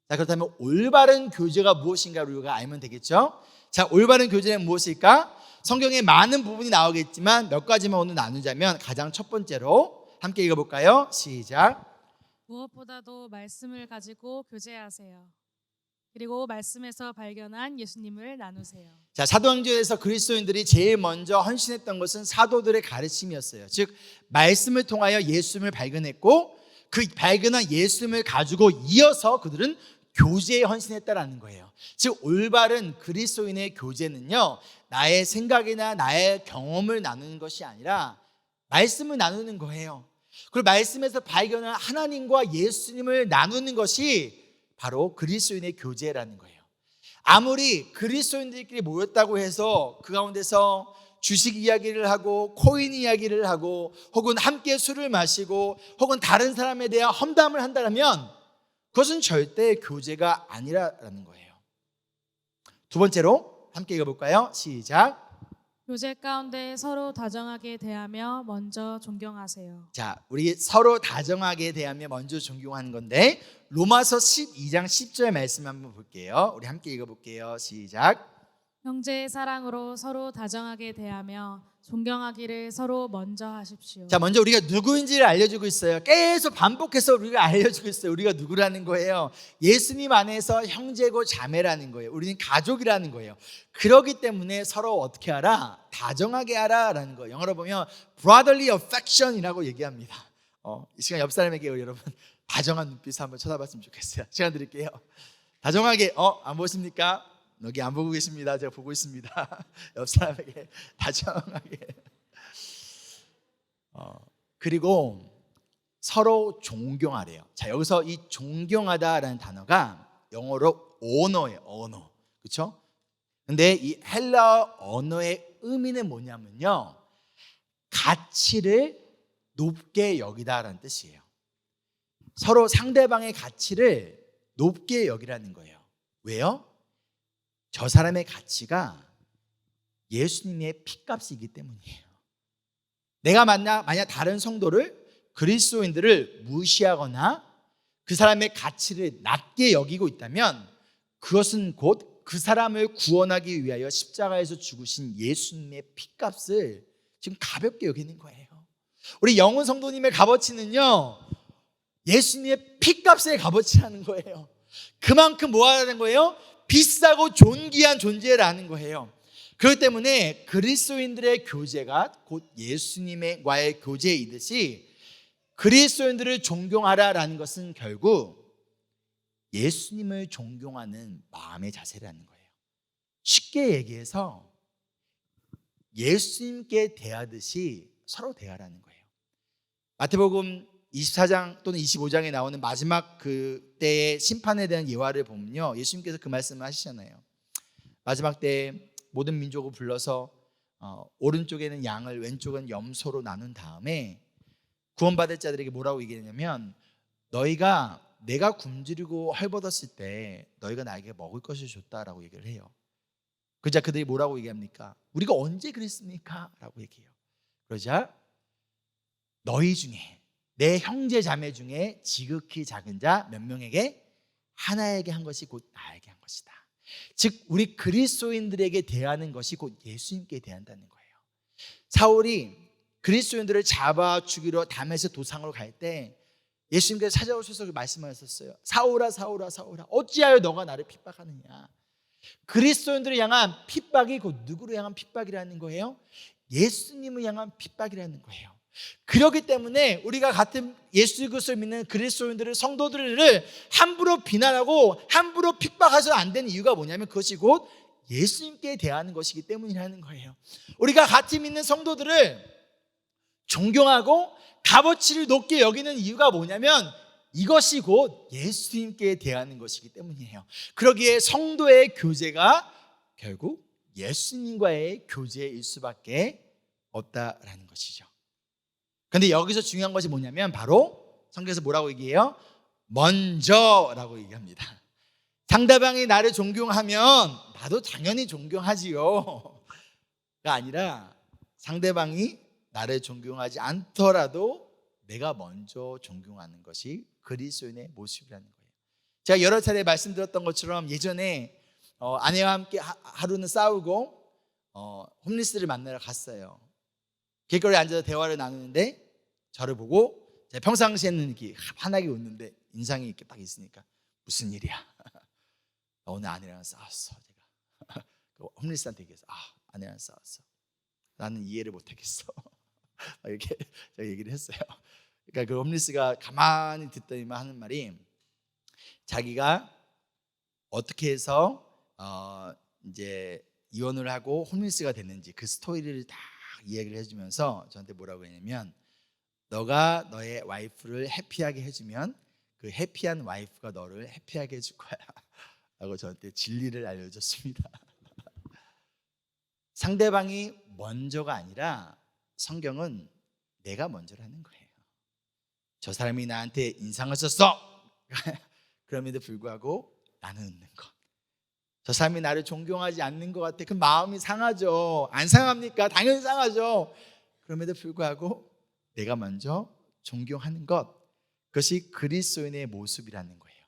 자, 그렇다면 올바른 교제가 무엇인가 우리가 알면 되겠죠? 자, 올바른 교제는 무엇일까? 성경에 많은 부분이 나오겠지만 몇 가지만 오늘 나누자면 가장 첫 번째로 함께 읽어볼까요? 시작. 무엇보다도 말씀을 가지고 교제하세요. 그리고 말씀에서 발견한 예수님을 나누세요. 자, 사도행전에서 그리스도인들이 제일 먼저 헌신했던 것은 사도들의 가르침이었어요. 즉 말씀을 통하여 예수님을 발견했고 그 발견한 예수님을 가지고 이어서 그들은 교제에 헌신했다라는 거예요. 즉 올바른 그리스도인의 교제는요, 나의 생각이나 나의 경험을 나누는 것이 아니라 말씀을 나누는 거예요. 그리고 말씀에서 발견한 하나님과 예수님을 나누는 것이 바로 그리스도인의 교제라는 거예요. 아무리 그리스도인들끼리 모였다고 해서 그 가운데서 주식 이야기를 하고 코인 이야기를 하고 혹은 함께 술을 마시고 혹은 다른 사람에 대한 험담을 한다면 그것은 절대 교제가 아니라는 거예요. 두 번째로 함께 읽어볼까요? 시작. 교제 가운데 서로 다정하게 대하며 먼저 존경하세요. 자, 우리 서로 다정하게 대하며 먼저 존경하는 건데 로마서 12장 10절 말씀 한번 볼게요. 우리 함께 읽어볼게요. 시작. 형제의 사랑으로 서로 다정하게 대하며 존경하기를 서로 먼저 하십시오. 자, 먼저 우리가 누구인지를 알려주고 있어요. 계속 반복해서 우리가 알려주고 있어요. 우리가 누구라는 거예요. 예수님 안에서 형제고 자매라는 거예요. 우리는 가족이라는 거예요. 그렇기 때문에 서로 어떻게 하라? 다정하게 하라라는 거예요. 영어로 보면 brotherly affection이라고 얘기합니다. 이 시간 옆 사람에게 여러분 다정한 눈빛을 한번 쳐다봤으면 좋겠어요. 시간 드릴게요. 다정하게 안 보십니까? 여기 안 보고 계십니다. 제가 보고 있습니다. 옆 사람에게 다정하게. 그리고 서로 존경하래요. 자, 여기서 이 존경하다라는 단어가 영어로 언어예요. 언어. 그렇죠? 근데 이 헬라어 언어의 의미는 뭐냐면요, 가치를 높게 여기다라는 뜻이에요. 서로 상대방의 가치를 높게 여기라는 거예요. 왜요? 저 사람의 가치가 예수님의 피값이기 때문이에요. 내가 만약 다른 성도를, 그리스도인들을 무시하거나 그 사람의 가치를 낮게 여기고 있다면 그것은 곧 그 사람을 구원하기 위하여 십자가에서 죽으신 예수님의 피값을 지금 가볍게 여기는 거예요. 우리 영혼 성도님의 값어치는요, 예수님의 피값의 값어치라는 거예요. 그만큼 뭐 하라는 거예요? 비싸고 존귀한 존재라는 거예요. 그렇기 때문에 그리스도인들의 교제가 곧 예수님과의 교제이듯이 그리스도인들을 존경하라라는 것은 결국 예수님을 존경하는 마음의 자세라는 거예요. 쉽게 얘기해서 예수님께 대하듯이 서로 대하라는 거예요. 마태복음 24장 또는 25장에 나오는 마지막 그때의 심판에 대한 예화를 보면요, 예수님께서 그 말씀을 하시잖아요. 마지막 때에 모든 민족을 불러서 오른쪽에는 양을, 왼쪽은 염소로 나눈 다음에 구원받을 자들에게 뭐라고 얘기했냐면, 너희가 내가 굶주리고 헐벗었을 때 너희가 나에게 먹을 것을 줬다라고 얘기를 해요. 그러자 그들이 뭐라고 얘기합니까? 우리가 언제 그랬습니까? 라고 얘기해요. 그러자 너희 중에, 내 형제 자매 중에 지극히 작은 자 몇 명에게? 하나에게 한 것이 곧 나에게 한 것이다. 즉 우리 그리스도인들에게 대하는 것이 곧 예수님께 대한다는 거예요. 사울이 그리스도인들을 잡아 죽이러 다메섹 도상으로 갈 때 예수님께서 찾아오셔서 그 말씀하셨어요. 사울아 사울아 사울아 어찌하여 너가 나를 핍박하느냐. 그리스도인들을 향한 핍박이 곧 누구를 향한 핍박이라는 거예요? 예수님을 향한 핍박이라는 거예요. 그렇기 때문에 우리가 같은 예수 그리스도를 믿는 그리스도인들을 성도들을 함부로 비난하고 함부로 핍박해서는 안 되는 이유가 뭐냐면 그것이 곧 예수님께 대하는 것이기 때문이라는 거예요. 우리가 같이 믿는 성도들을 존경하고 값어치를 높게 여기는 이유가 뭐냐면 이것이 곧 예수님께 대하는 것이기 때문이에요. 그러기에 성도의 교제가 결국 예수님과의 교제일 수밖에 없다라는 것이죠. 그런데 여기서 중요한 것이 뭐냐면 바로 성경에서 뭐라고 얘기해요? 먼저라고 얘기합니다. 상대방이 나를 존경하면 나도 당연히 존경하지요 가 아니라 상대방이 나를 존경하지 않더라도 내가 먼저 존경하는 것이 그리스도인의 모습이라는 거예요. 제가 여러 차례 말씀드렸던 것처럼 예전에 아내와 함께 하루는 싸우고 홈리스를 만나러 갔어요. 길거리에 앉아서 대화를 나누는데 저를 보고 제가 평상시에는 이렇게 환하게 웃는데 인상이 이렇게 딱 있으니까 무슨 일이야? 오늘 아내랑 싸웠어. 제가 홈리스한테 얘기해서 아내랑 싸웠어. 나는 이해를 못하겠어. 이렇게 제가 얘기를 했어요. 그러니까 그 홈리스가 가만히 듣더니만 하는 말이 자기가 어떻게 해서 이제 이혼을 하고 홈리스가 됐는지 그 스토리를 다 이야기를 해주면서 저한테 뭐라고 했냐면 너가 너의 와이프를 해피하게 해주면 그 해피한 와이프가 너를 해피하게 해줄 거야 라고 저한테 진리를 알려줬습니다. 상대방이 먼저가 아니라 성경은 내가 먼저라는 거예요. 저 사람이 나한테 인상을 썼어 그럼에도 불구하고 나는 웃는 것. 저 사람이 나를 존경하지 않는 것 같아. 그 마음이 상하죠. 안 상합니까? 당연히 상하죠. 그럼에도 불구하고 내가 먼저 존경하는 것, 그것이 그리스도인의 모습이라는 거예요.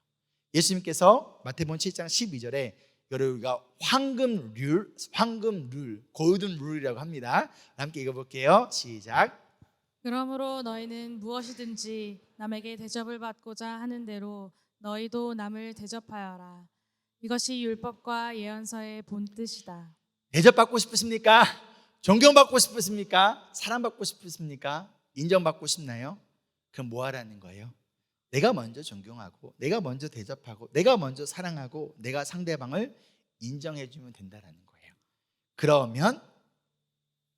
예수님께서 마태복음 7장 12절에 이거를 우리가 황금 룰, 골든 룰이라고 합니다. 함께 읽어볼게요. 시작. 그러므로 너희는 무엇이든지 남에게 대접을 받고자 하는 대로 너희도 남을 대접하여라. 이것이 율법과 예언서의 본뜻이다. 대접받고 싶으십니까? 존경받고 싶으십니까? 사랑받고 싶으십니까? 인정받고 싶나요? 그럼 뭐 하라는 거예요? 내가 먼저 존경하고 내가 먼저 대접하고 내가 먼저 사랑하고 내가 상대방을 인정해 주면 된다라는 거예요. 그러면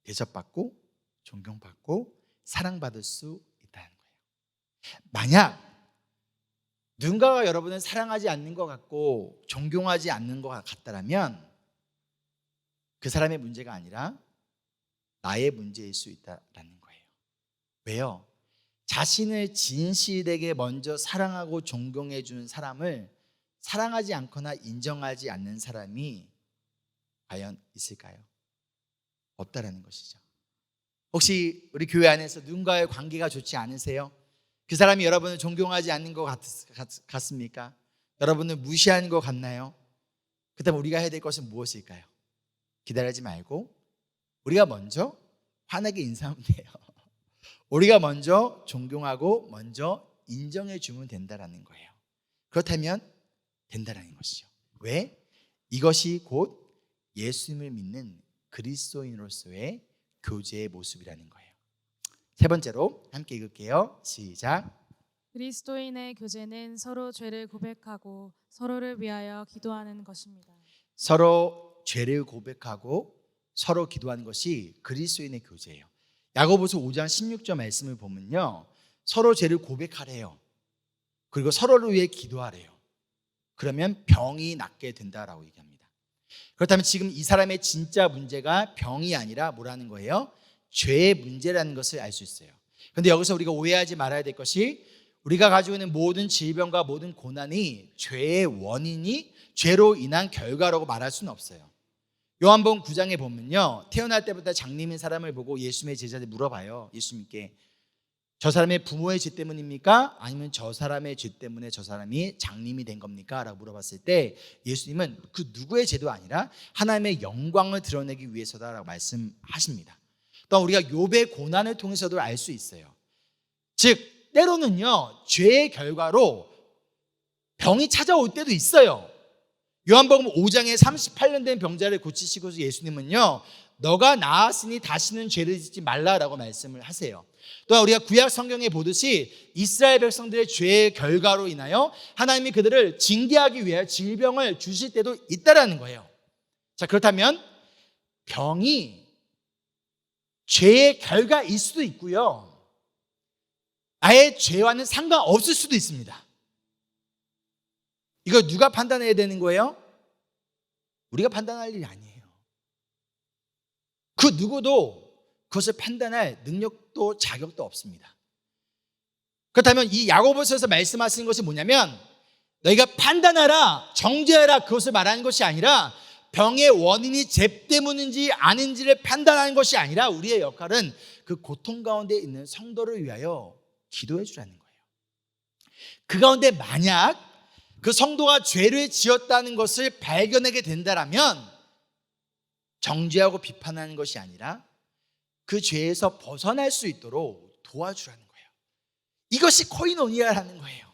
대접받고 존경받고 사랑받을 수 있다는 거예요. 만약 누군가가 여러분을 사랑하지 않는 것 같고 존경하지 않는 것 같다라면 그 사람의 문제가 아니라 나의 문제일 수 있다라는 거예요. 왜요? 자신을 진실되게 먼저 사랑하고 존경해 주는 사람을 사랑하지 않거나 인정하지 않는 사람이 과연 있을까요? 없다라는 것이죠. 혹시 우리 교회 안에서 누군가의 관계가 좋지 않으세요? 그 사람이 여러분을 존경하지 않는 것 같습니까? 여러분을 무시하는 것 같나요? 그렇다면 우리가 해야 될 것은 무엇일까요? 기다리지 말고 우리가 먼저 환하게 인사하면 돼요. 우리가 먼저 존경하고 먼저 인정해 주면 된다라는 거예요. 그렇다면 된다라는 것이죠. 왜? 이것이 곧 예수님을 믿는 그리스도인으로서의 교제의 모습이라는 거예요. 세 번째로 함께 읽을게요. 시작. 그리스도인의 교제는 서로 죄를 고백하고 서로를 위하여 기도하는 것입니다. 서로 죄를 고백하고 서로 기도하는 것이 그리스도인의 교제예요. 야고보서 5장 16절 말씀을 보면요, 서로 죄를 고백하래요. 그리고 서로를 위해 기도하래요. 그러면 병이 낫게 된다라고 얘기합니다. 그렇다면 지금 이 사람의 진짜 문제가 병이 아니라 뭐라는 거예요? 죄의 문제라는 것을 알 수 있어요. 그런데 여기서 우리가 오해하지 말아야 될 것이 우리가 가지고 있는 모든 질병과 모든 고난이 죄의 원인이 죄로 인한 결과라고 말할 수는 없어요. 요한복음 9장에 보면요, 태어날 때부터 장님인 사람을 보고 예수님의 제자들이 물어봐요. 예수님께 저 사람의 부모의 죄 때문입니까? 아니면 저 사람의 죄 때문에 저 사람이 장님이 된 겁니까? 라고 물어봤을 때 예수님은 그 누구의 죄도 아니라 하나님의 영광을 드러내기 위해서다라고 말씀하십니다. 또 우리가 욥의 고난을 통해서도 알 수 있어요. 즉 때로는요 죄의 결과로 병이 찾아올 때도 있어요. 요한복음 5장에 38년 된 병자를 고치시고서 예수님은요 너가 나았으니 다시는 죄를 짓지 말라라고 말씀을 하세요. 또한 우리가 구약 성경에 보듯이 이스라엘 백성들의 죄의 결과로 인하여 하나님이 그들을 징계하기 위하여 질병을 주실 때도 있다라는 거예요. 자, 그렇다면 병이 죄의 결과일 수도 있고요, 아예 죄와는 상관없을 수도 있습니다. 이거 누가 판단해야 되는 거예요? 우리가 판단할 일이 아니에요. 그 누구도 그것을 판단할 능력도 자격도 없습니다. 그렇다면 이 야고보서에서 말씀하시는 것이 뭐냐면 너희가 판단하라, 정죄하라, 그것을 말하는 것이 아니라 병의 원인이 죄 때문인지 아닌지를 판단하는 것이 아니라 우리의 역할은 그 고통 가운데 있는 성도를 위하여 기도해 주라는 거예요. 그 가운데 만약 그 성도가 죄를 지었다는 것을 발견하게 된다면 정죄하고 비판하는 것이 아니라 그 죄에서 벗어날 수 있도록 도와주라는 거예요. 이것이 코이노니아라는 거예요.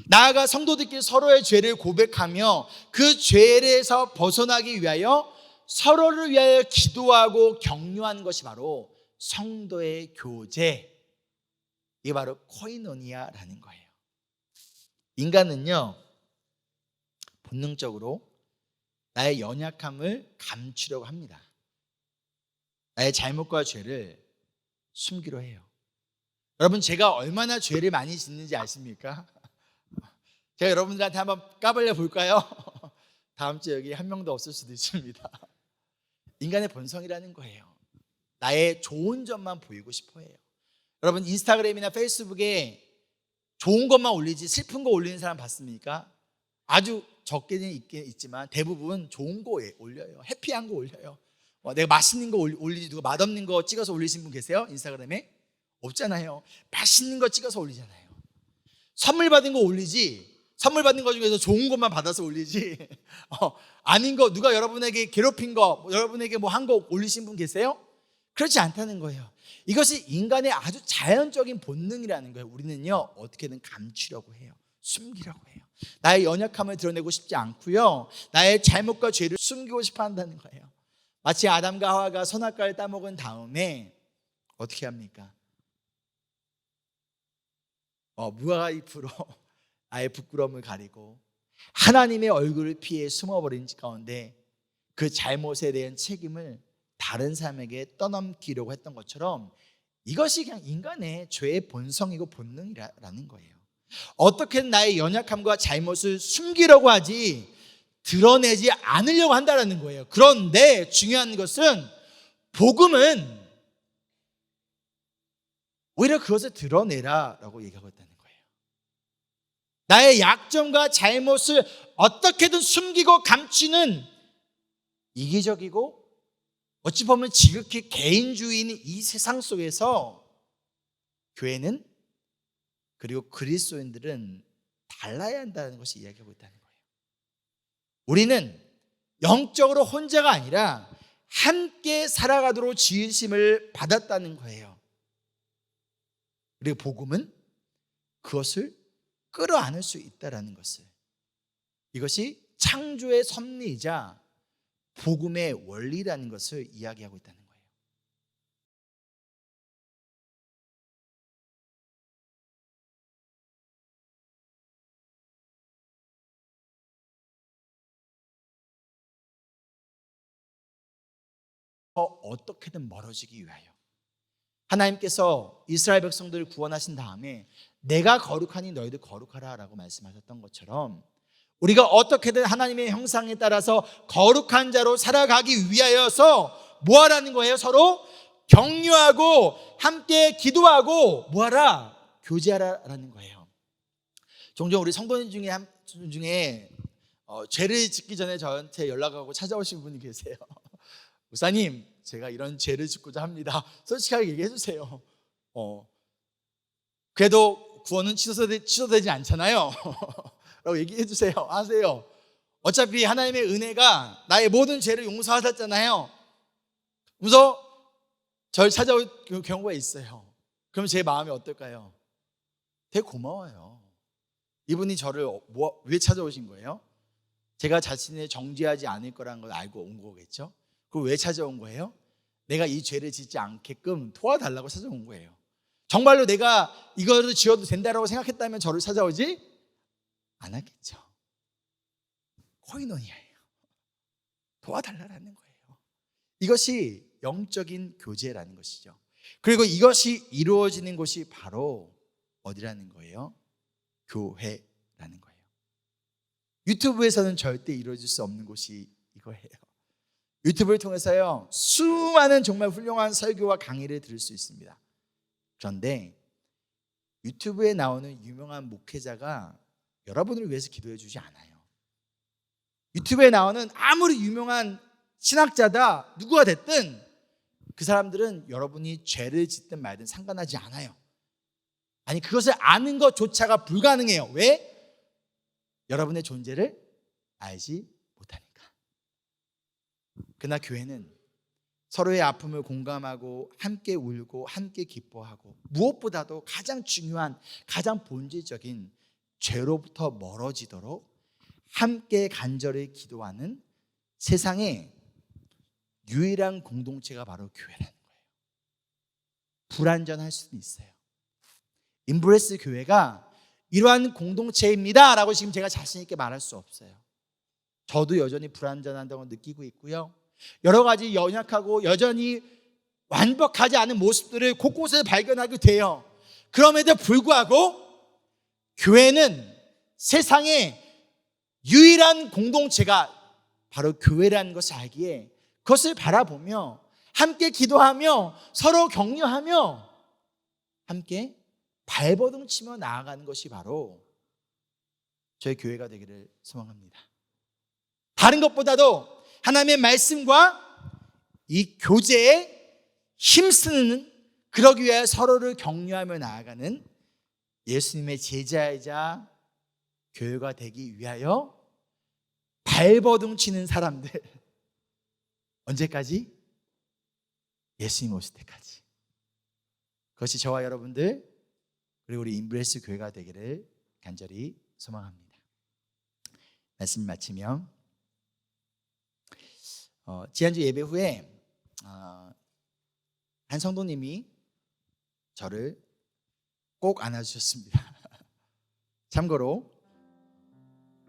나아가 성도들끼리 서로의 죄를 고백하며 그 죄에서 벗어나기 위하여 서로를 위하여 기도하고 격려하는 것이 바로 성도의 교제, 이게 바로 코이노니아라는 거예요. 인간은요 본능적으로 나의 연약함을 감추려고 합니다. 나의 잘못과 죄를 숨기려 해요. 여러분, 제가 얼마나 죄를 많이 짓는지 아십니까? 제가 여러분들한테 한번 까발려 볼까요? 다음 주에 여기 한 명도 없을 수도 있습니다. 인간의 본성이라는 거예요. 나의 좋은 점만 보이고 싶어 해요. 여러분, 인스타그램이나 페이스북에 좋은 것만 올리지 슬픈 거 올리는 사람 봤습니까? 아주 적게는 있지만 대부분 좋은 거 올려요. 해피한 거 올려요. 내가 맛있는 거 올리지, 누가 맛없는 거 찍어서 올리신 분 계세요? 인스타그램에? 없잖아요. 맛있는 거 찍어서 올리잖아요. 선물 받은 거 올리지, 선물 받는 거 중에서 좋은 것만 받아서 올리지 아닌 거, 누가 여러분에게 괴롭힌 거, 여러분에게 뭐 한 거 올리신 분 계세요? 그렇지 않다는 거예요. 이것이 인간의 아주 자연적인 본능이라는 거예요. 우리는요 어떻게든 감추려고 해요. 숨기려고 해요. 나의 연약함을 드러내고 싶지 않고요, 나의 잘못과 죄를 숨기고 싶어 한다는 거예요. 마치 아담과 하와가 선악과를 따먹은 다음에 어떻게 합니까? 무화과잎으로 나의 부끄러움을 가리고 하나님의 얼굴을 피해 숨어버린 가운데 그 잘못에 대한 책임을 다른 사람에게 떠넘기려고 했던 것처럼 이것이 그냥 인간의 죄의 본성이고 본능이라는 거예요. 어떻게든 나의 연약함과 잘못을 숨기려고 하지 드러내지 않으려고 한다는 거예요. 그런데 중요한 것은 복음은 오히려 그것을 드러내라라고 얘기하고 있다는 거예요. 나의 약점과 잘못을 어떻게든 숨기고 감추는 이기적이고 어찌 보면 지극히 개인주의인 이 세상 속에서 교회는, 그리고 그리스도인들은 달라야 한다는 것을 이야기하고 있다는 거예요. 우리는 영적으로 혼자가 아니라 함께 살아가도록 지으심을 받았다는 거예요. 그리고 복음은 그것을 끌어안을 수 있다는 것을, 이것이 창조의 섭리이자 복음의 원리라는 것을 이야기하고 있다는 거예요. 어떻게든 멀어지기 위하여 하나님께서 이스라엘 백성들을 구원하신 다음에 내가 거룩하니 너희도 거룩하라 라고 말씀하셨던 것처럼 우리가 어떻게든 하나님의 형상에 따라서 거룩한 자로 살아가기 위하여서 뭐하라는 거예요? 서로 격려하고 함께 기도하고 뭐하라? 교제하라는 거예요. 종종 우리 성도님 중에 죄를 짓기 전에 저한테 연락하고 찾아오신 분이 계세요. 목사님, 제가 이런 죄를 짓고자 합니다. 솔직하게 얘기해 주세요. 그래도 구원은 취소되지 않잖아요. 라고 얘기해 주세요. 아세요? 어차피 하나님의 은혜가 나의 모든 죄를 용서하셨잖아요. 그래서 저를 찾아올 경우가 있어요. 그럼 제 마음이 어떨까요? 되게 고마워요. 이분이 저를 왜 찾아오신 거예요? 제가 자신을 정죄하지 않을 거라는 걸 알고 온 거겠죠? 그걸 왜 찾아온 거예요? 내가 이 죄를 짓지 않게끔 도와달라고 찾아온 거예요. 정말로 내가 이거를 지어도 된다고 생각했다면 저를 찾아오지 않았겠죠. 코이노니아예요. 도와달라는 거예요. 이것이 영적인 교제라는 것이죠. 그리고 이것이 이루어지는 곳이 바로 어디라는 거예요? 교회라는 거예요. 유튜브에서는 절대 이루어질 수 없는 곳이 이거예요. 유튜브를 통해서요, 수많은 정말 훌륭한 설교와 강의를 들을 수 있습니다. 그런데 유튜브에 나오는 유명한 목회자가 여러분을 위해서 기도해 주지 않아요. 유튜브에 나오는 아무리 유명한 신학자다 누구가 됐든 그 사람들은 여러분이 죄를 짓든 말든 상관하지 않아요. 아니, 그것을 아는 것조차가 불가능해요. 왜? 여러분의 존재를 알지 못하니까. 그러나 교회는 서로의 아픔을 공감하고 함께 울고 함께 기뻐하고 무엇보다도 가장 중요한, 가장 본질적인 죄로부터 멀어지도록 함께 간절히 기도하는 세상의 유일한 공동체가 바로 교회라는 거예요. 불완전할 수는 있어요. 인브레스 교회가 이러한 공동체입니다 라고 지금 제가 자신 있게 말할 수 없어요. 저도 여전히 불완전하다고 느끼고 있고요, 여러 가지 연약하고 여전히 완벽하지 않은 모습들을 곳곳에 발견하게 돼요. 그럼에도 불구하고 교회는 세상의 유일한 공동체가 바로 교회라는 것을 알기에 그것을 바라보며 함께 기도하며 서로 격려하며 함께 발버둥 치며 나아가는 것이 바로 저희 교회가 되기를 소망합니다. 다른 것보다도 하나님의 말씀과 이 교제에 힘쓰는, 그러기 위해 서로를 격려하며 나아가는 예수님의 제자이자 교회가 되기 위하여 발버둥 치는 사람들, 언제까지? 예수님 오실 때까지. 그것이 저와 여러분들 그리고 우리 인브레스 교회가 되기를 간절히 소망합니다. 말씀 마치며 지난주 예배 후에 한 성도님이 저를 꼭 안아주셨습니다. 참고로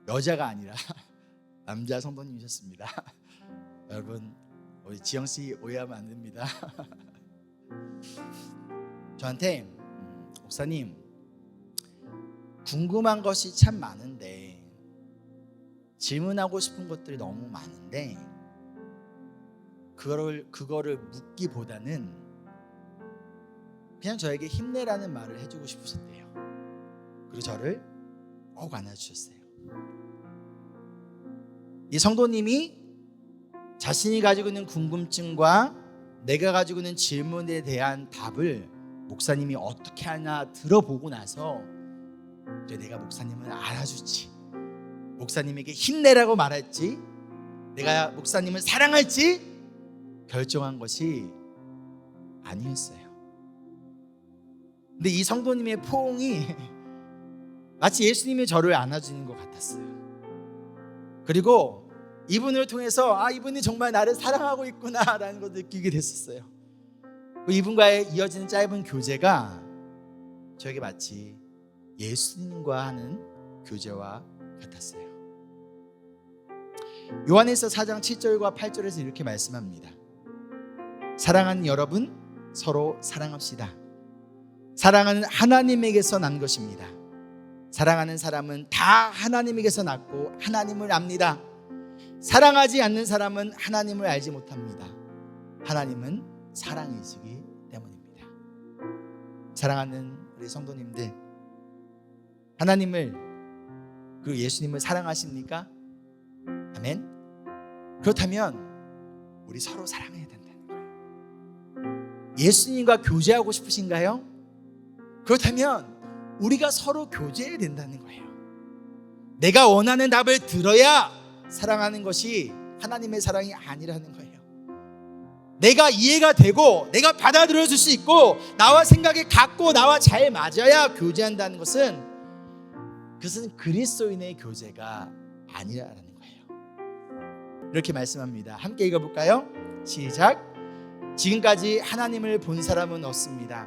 여자가 아니라 남자 성도님이셨습니다. 여러분, 우리 지영씨 오해하면 안 됩니다. 저한테 목사님, 궁금한 것이 참 많은데, 질문하고 싶은 것들이 너무 많은데 그거를 묻기보다는 그냥 저에게 힘내라는 말을 해주고 싶으셨대요. 그리고 저를 꼭 안아주셨어요. 이 성도님이 자신이 가지고 있는 궁금증과 내가 가지고 있는 질문에 대한 답을 목사님이 어떻게 하나 들어보고 나서 이제 내가 목사님을 알아주지, 목사님에게 힘내라고 말할지, 내가 목사님을 사랑할지 결정한 것이 아니었어요. 근데 이 성도님의 포옹이 마치 예수님이 저를 안아주는 것 같았어요. 그리고 이분을 통해서 이분이 정말 나를 사랑하고 있구나라는 걸 느끼게 됐었어요. 이분과의 이어지는 짧은 교제가 저에게 마치 예수님과 하는 교제와 같았어요. 요한일서 4장 7절과 8절에서 이렇게 말씀합니다. 사랑하는 여러분, 서로 사랑합시다. 사랑은 하나님에게서 난 것입니다. 사랑하는 사람은 다 하나님에게서 났고 하나님을 압니다. 사랑하지 않는 사람은 하나님을 알지 못합니다. 하나님은 사랑이시기 때문입니다. 사랑하는 우리 성도님들, 하나님을, 그 예수님을 사랑하십니까? 아멘. 그렇다면 우리 서로 사랑해야 된다는 거예요. 예수님과 교제하고 싶으신가요? 그렇다면 우리가 서로 교제해야 된다는 거예요. 내가 원하는 답을 들어야 사랑하는 것이 하나님의 사랑이 아니라는 거예요. 내가 이해가 되고 내가 받아들여줄 수 있고 나와 생각이 같고 나와 잘 맞아야 교제한다는 것은 그것은 그리스도인의 교제가 아니라는 거예요. 이렇게 말씀합니다. 함께 읽어볼까요? 시작. 지금까지 하나님을 본 사람은 없습니다.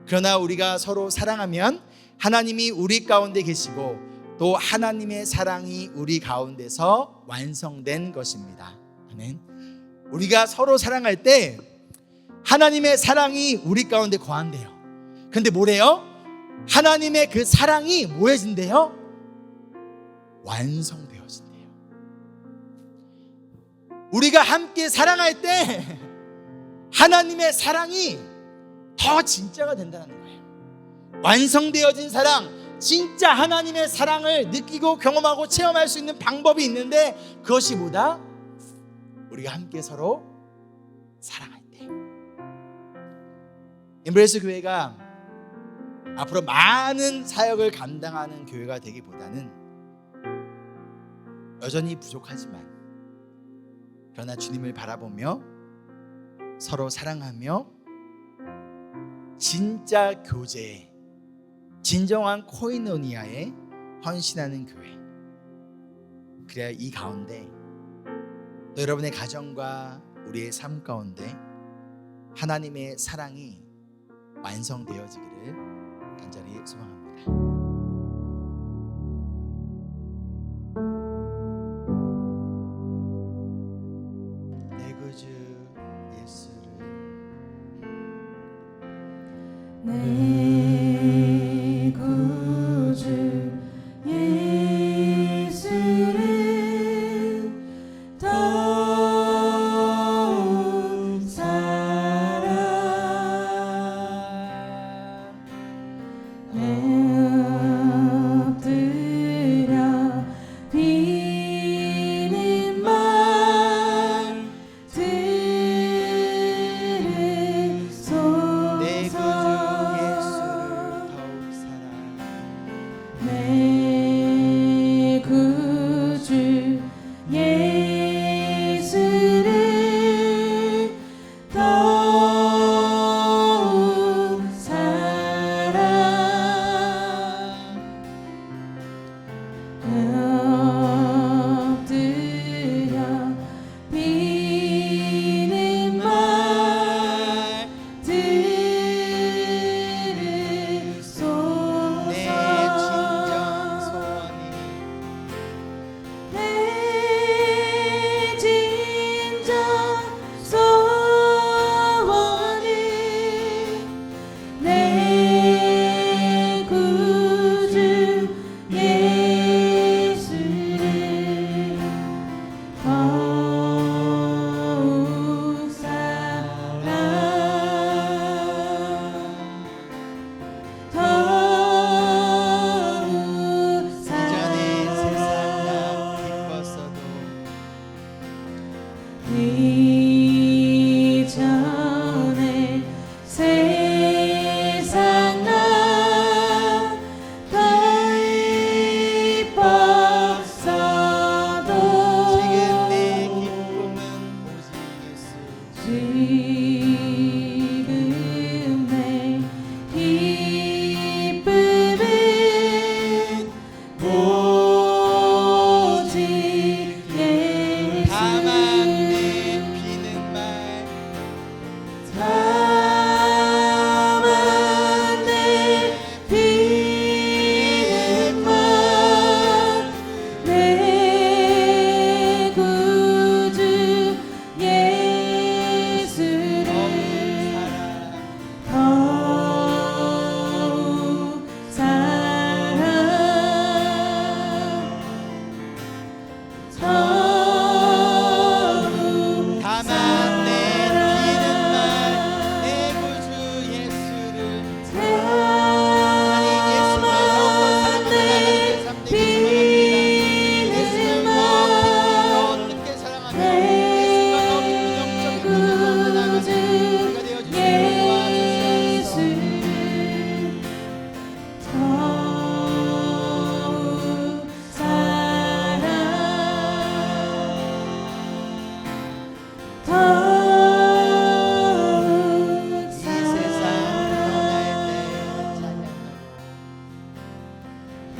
그러나 우리가 서로 사랑하면 하나님이 우리 가운데 계시고 또 하나님의 사랑이 우리 가운데서 완성된 것입니다. 아멘. 우리가 서로 사랑할 때 하나님의 사랑이 우리 가운데 거한대요. 근데 뭐래요? 하나님의 그 사랑이 뭐해진대요? 완성되어진대요. 우리가 함께 사랑할 때 하나님의 사랑이 더 진짜가 된다는 거예요. 완성되어진 사랑, 진짜 하나님의 사랑을 느끼고 경험하고 체험할 수 있는 방법이 있는데 그것이 뭐다? 우리가 함께 서로 사랑할 때. 엠브레스 교회가 앞으로 많은 사역을 감당하는 교회가 되기보다는 여전히 부족하지만 그러나 주님을 바라보며 서로 사랑하며 진짜 교제에 진정한 코이노니아에 헌신하는 교회. 그래야 이 가운데 또 여러분의 가정과 우리의 삶 가운데 하나님의 사랑이 완성되어지기를 간절히 소망합니다. 내 구주 예수를 내 구주 예수를 더욱 사랑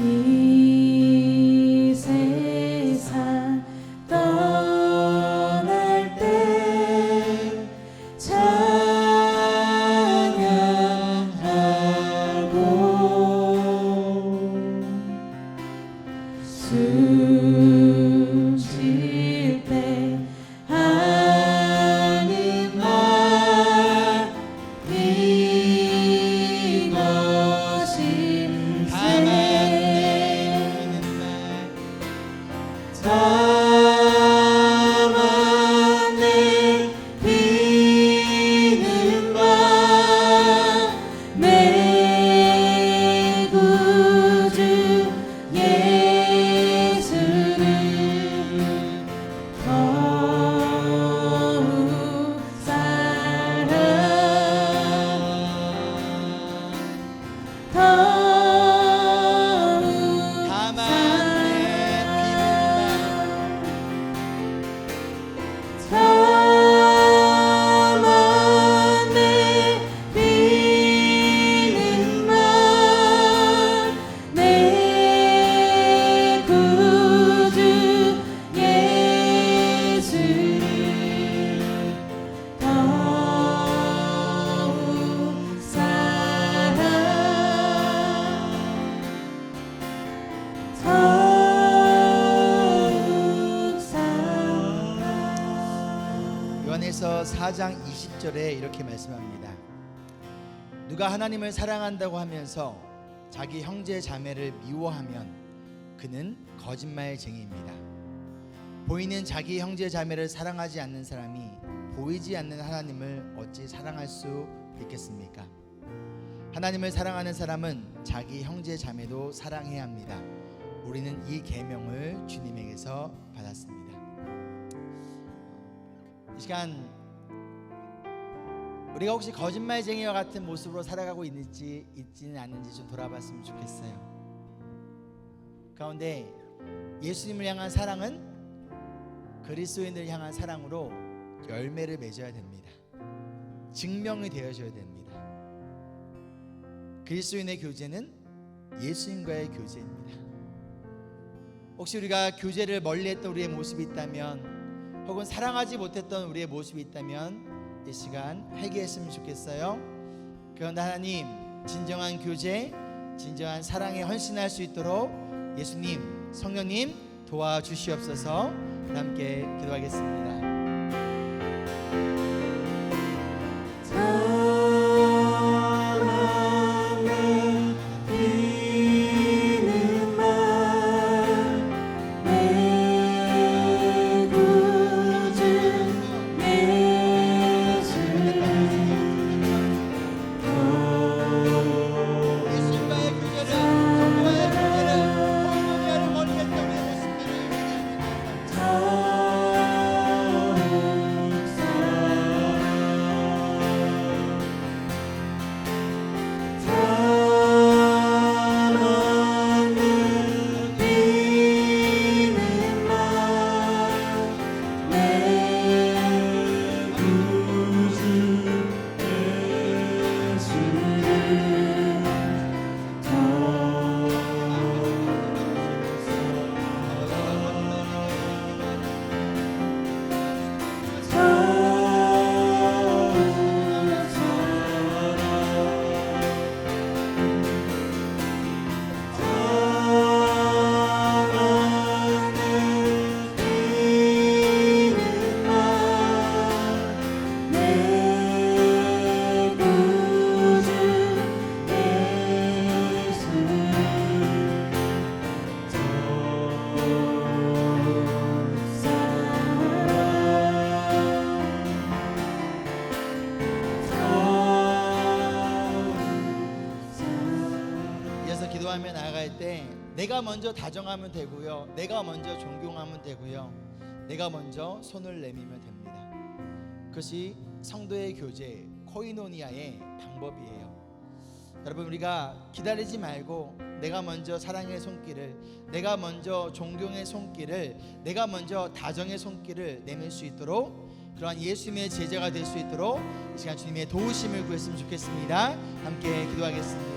이 세상 떠날 때 찬양하고 숨 쉴 때 하는 말 이것이 다만 내 비는 말 내 구주 예수를 더욱 사랑 더욱 다만 내 비는 말 내 구주 예수를 더욱 사랑 더욱 사랑. 요한에서 4장 20절에 이렇게 말씀합니다. 누가 하나님을 사랑한다고 하면서 자기 형제 자매를 미워하면 그는 거짓말쟁이입니다. 보이는 자기 형제 자매를 사랑하지 않는 사람이 보이지 않는 하나님을 어찌 사랑할 수 있겠습니까? 하나님을 사랑하는 사람은 자기 형제 자매도 사랑해야 합니다. 우리는 이 계명을 주님에게서 받았습니다. 이 시간 우리가 혹시 거짓말쟁이와 같은 모습으로 살아가고 있지는 않는지 좀 돌아봤으면 좋겠어요. 가운데 예수님을 향한 사랑은 그리스도인을 향한 사랑으로 열매를 맺어야 됩니다. 증명이 되어줘야 됩니다. 그리스도인의 교제는 예수님과의 교제입니다. 혹시 우리가 교제를 멀리했던 우리의 모습이 있다면, 혹은 사랑하지 못했던 우리의 모습이 있다면 이 시간 회개했으면 좋겠어요. 그런데 하나님, 진정한 교제, 진정한 사랑에 헌신할 수 있도록 예수님, 성령님 도와주시옵소서. 함께 기도하겠습니다. 기도하며 나아갈 때 내가 먼저 다정하면 되고요, 내가 먼저 존경하면 되고요, 내가 먼저 손을 내밀면 됩니다. 그것이 성도의 교제, 코이노니아의 방법이에요. 여러분, 우리가 기다리지 말고 내가 먼저 사랑의 손길을, 내가 먼저 존경의 손길을, 내가 먼저 다정의 손길을 내밀 수 있도록, 그러한 예수님의 제자가 될 수 있도록 이 시간 주님의 도우심을 구했으면 좋겠습니다. 함께 기도하겠습니다.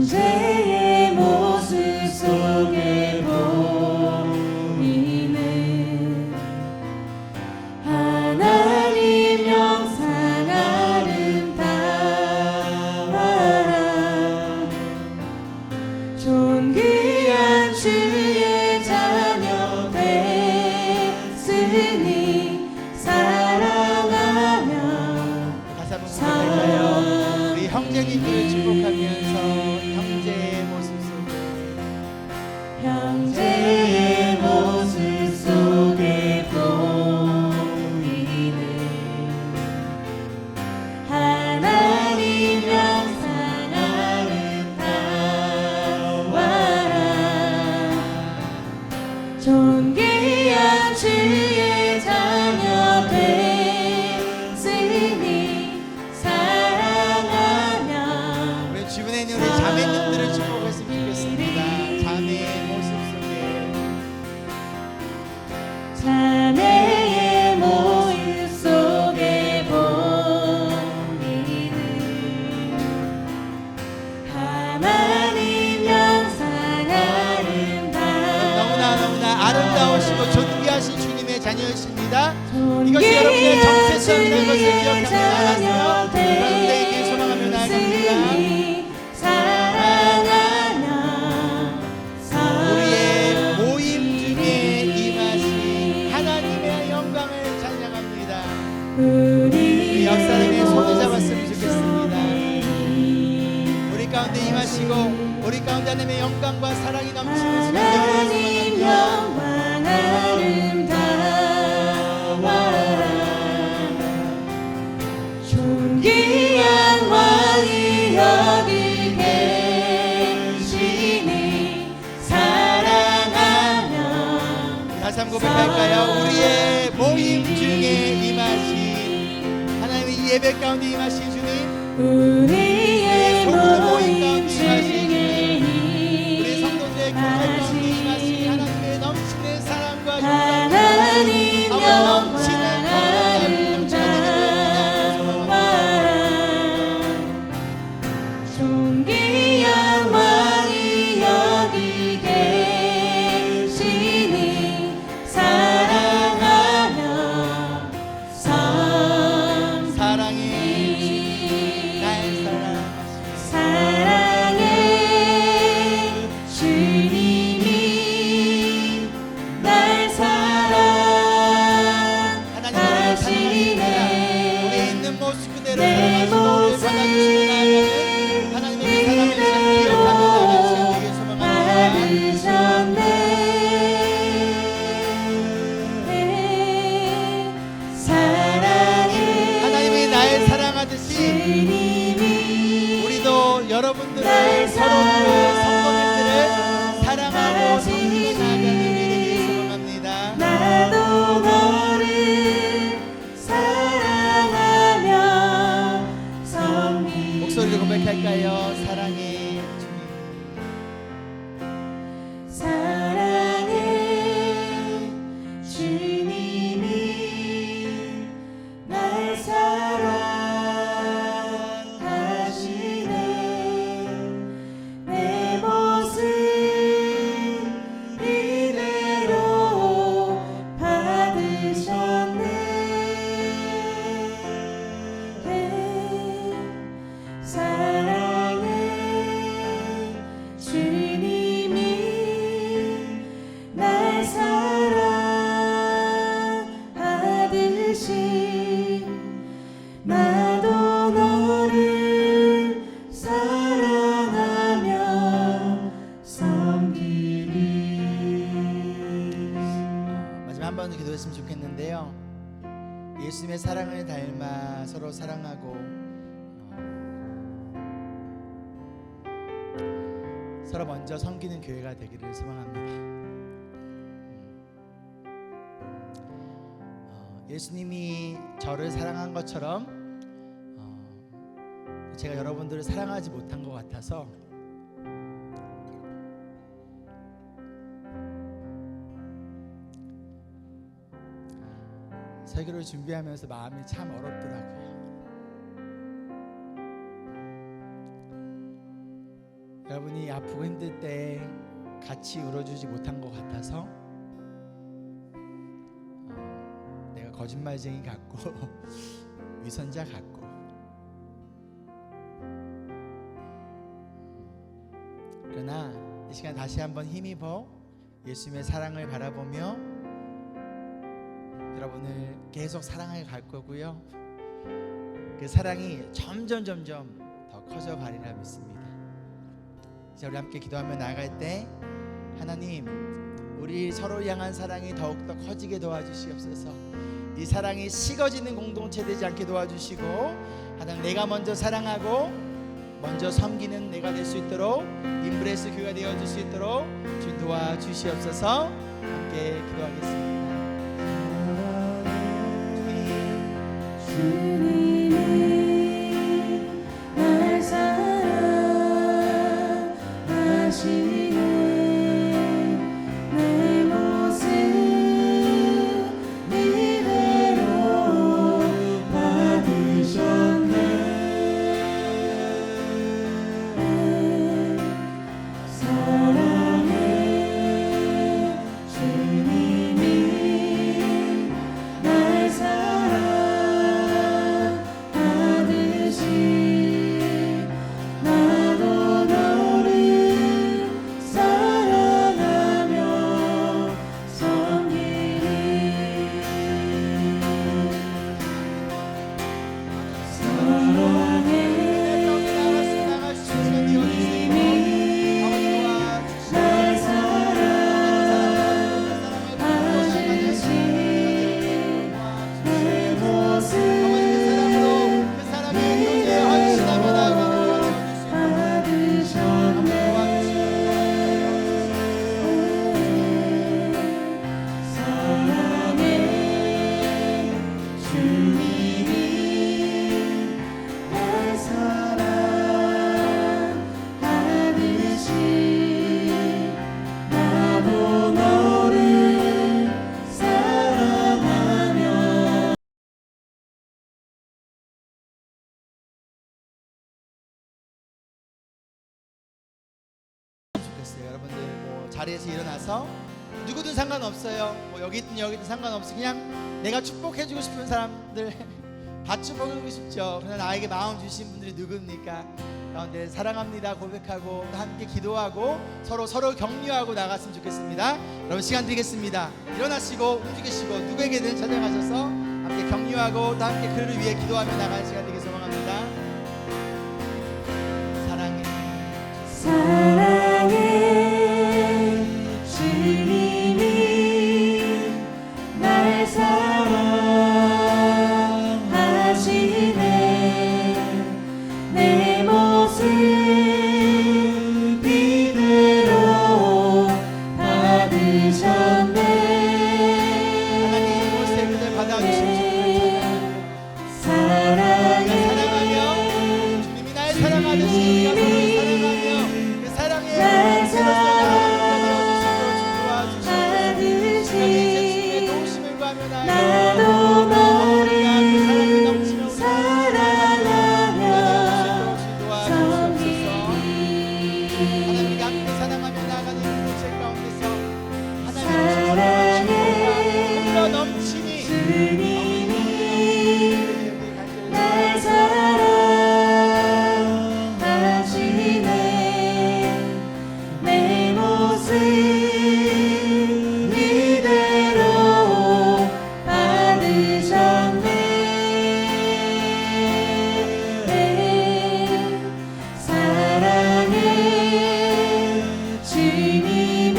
형제의 모습 속에 보이는 하나님 영상 아름다워라. 존귀한 주의 자녀 됐으니 사랑하며 다시 한번 고백할까요? 우리 형제님들을 축복하면서 형제의 모습 속에 형제의 모습 속에 보이는 하나님 영상 아름다워라. 존귀한 주의 자녀 됐으니 사랑하며 우리 주변에 있는 우리 자매님들을 축복했으면 좋겠습니다. 자매의 모습 속에 자매의 모습 속에 보이는 하나님 영상 너무나 아름다우시고 존귀하신 주님의 자녀이십니다. 이것이 여러분의 정체성이라는 것을 기억하며 나가세요. 여러분에게 소망하며 나아갑니다. 사랑하며 우리의 모임 중에 임하신 하나님의 영광을 찬양합니다. 우리 옆 사람의 손을 잡았으면 좋겠습니다. 우리 가운데 임하시고 우리 가운데 하나님의 영광과 사랑이 넘치는 시간 되기를 하나님 소망합니다. 영광 아름다워라. 존귀한 왕이 여기 계시니 사랑하며 다시 한번 고백할까요? 우리의 모임 중에 임하신 하나님의 예배 가운데 임하신 주님, 우리의 모임 중에 우리 성도들의 교회 가운데 임하신 하나님의 넘치는 사랑과 영광, 하나님 영광 넘치는 아름다워라. 존귀한 왕이 여기 계시니 사랑하며 사랑해 날 사랑해 주님이 날 사랑하시네. 우리 있는 모습 그대로 내 사랑하시고 우리 모습 받아주시고 나아가는 하나님의 그 사랑을 기억하며 나아가시는 되길 소망합니다. 받으셨네. 사랑해 하나님이 날 사랑하듯이 주님이 우리도 여러분들을 날 서로 그 성도님들을 사랑하고 섬기고 나아가는 우리 되길 소망합니다. 나도 너를 사랑하며 섬기리. 목소리로 고백할까요? 사랑해 주님. 사랑해 주님이 날 사랑하시네. 내 모습 이대로 받으셨네. 사랑해 주님이 날 사랑하듯이 나도 너를 사랑하며 섬기리. 마지막 한 번 기도했으면 좋겠는데요. 예수님의 사랑을 닮아 서로 사랑하고 서로 먼저 섬기는 교회가 되기를 소망합니다. 예수님이 저를 사랑한 것처럼 제가 여러분들을 사랑하지 못한 것 같아서 설교를 준비하면서 마음이 참 어렵더라고요. 여러분이 아프고 힘들 때 같이 울어주지 못한 것 같아서 내가 거짓말쟁이 같고 위선자 같고, 그러나 이 시간 다시 한번 힘입어 예수님의 사랑을 바라보며 여러분을 계속 사랑해 갈 거고요. 그 사랑이 점점 더 커져 가리라 믿습니다. 이제 우리 함께 기도하며 나아갈 때, 하나님, 우리 서로 향한 사랑이 더욱더 커지게 도와주시옵소서. 이 사랑이 식어지는 공동체 되지 않게 도와주시고, 하나님, 내가 먼저 사랑하고 먼저 섬기는 내가 될 수 있도록, 인브레스 교회가 되어줄 수 있도록 주님 도와주시옵소서. 함께 기도하겠습니다. 주님이 날 사랑하시네. 내 모습 이대로 받으셨네. 사랑해 주님이 날 사랑하듯이 나도 너를 사랑하며 섬기리. 사랑해 주님이 날 사랑하듯이 내 모습 나도 너를 사랑하며. 좋겠어요. 여러분들 뭐 자리에서 일어나서 누구든 상관없어요. 뭐 여기 있든 여기 있든 상관없어. 그냥 내가 축복해주고 싶은 사람들 다 축복하고 싶죠. 그러나 나에게 마음 주신 분들이 누굽니까? 가운데 사랑합니다 고백하고 함께 기도하고 서로 격려하고 나갔으면 좋겠습니다. 여러분 시간 드리겠습니다. 일어나시고 움직이시고 누구에게든 찾아가셔서 함께 격려하고 또 함께 그를 위해 기도하며 나갈 시간 되길 소망합니다. 사랑해 사랑해 주님이 날 사랑하시네. 내 모습 이대로 받으셨네. 하나님 이 모습에 그들 받아주시옵소서. 사랑해 주님이 날 사랑하듯이 우리가 서로 사랑하며 그 사랑의 날 도와주시고 사랑하듯이 주님의 도우심을 구하며 나도 너를 사랑하며 섬기리. 하나님과 함께 사랑하며 나아가는 공동체 가운데서 사랑해 흘러 넘치니 주님이 날 사랑하시네. 내 모습 이대로 받으셨네. 사랑해 주님이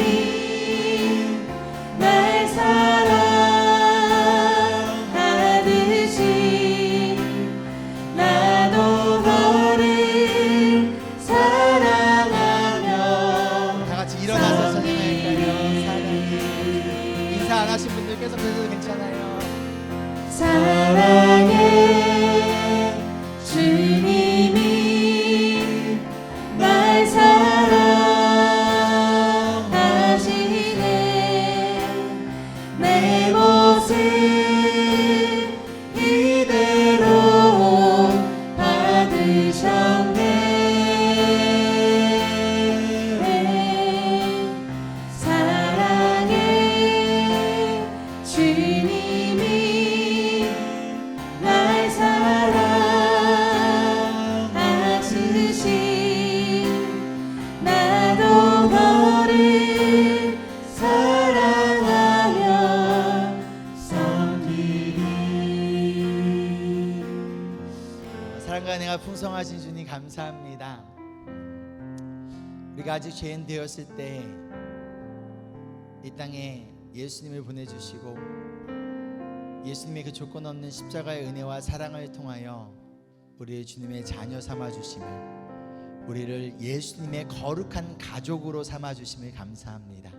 날 사랑하듯이 풍성하신 주님 감사합니다. 우리가 아직 죄인 되었을 때 이 땅에 예수님을 보내주시고 예수님의 그 조건 없는 십자가의 은혜와 사랑을 통하여 우리의 주님의 자녀 삼아주심을, 우리를 예수님의 거룩한 가족으로 삼아주심을 감사합니다.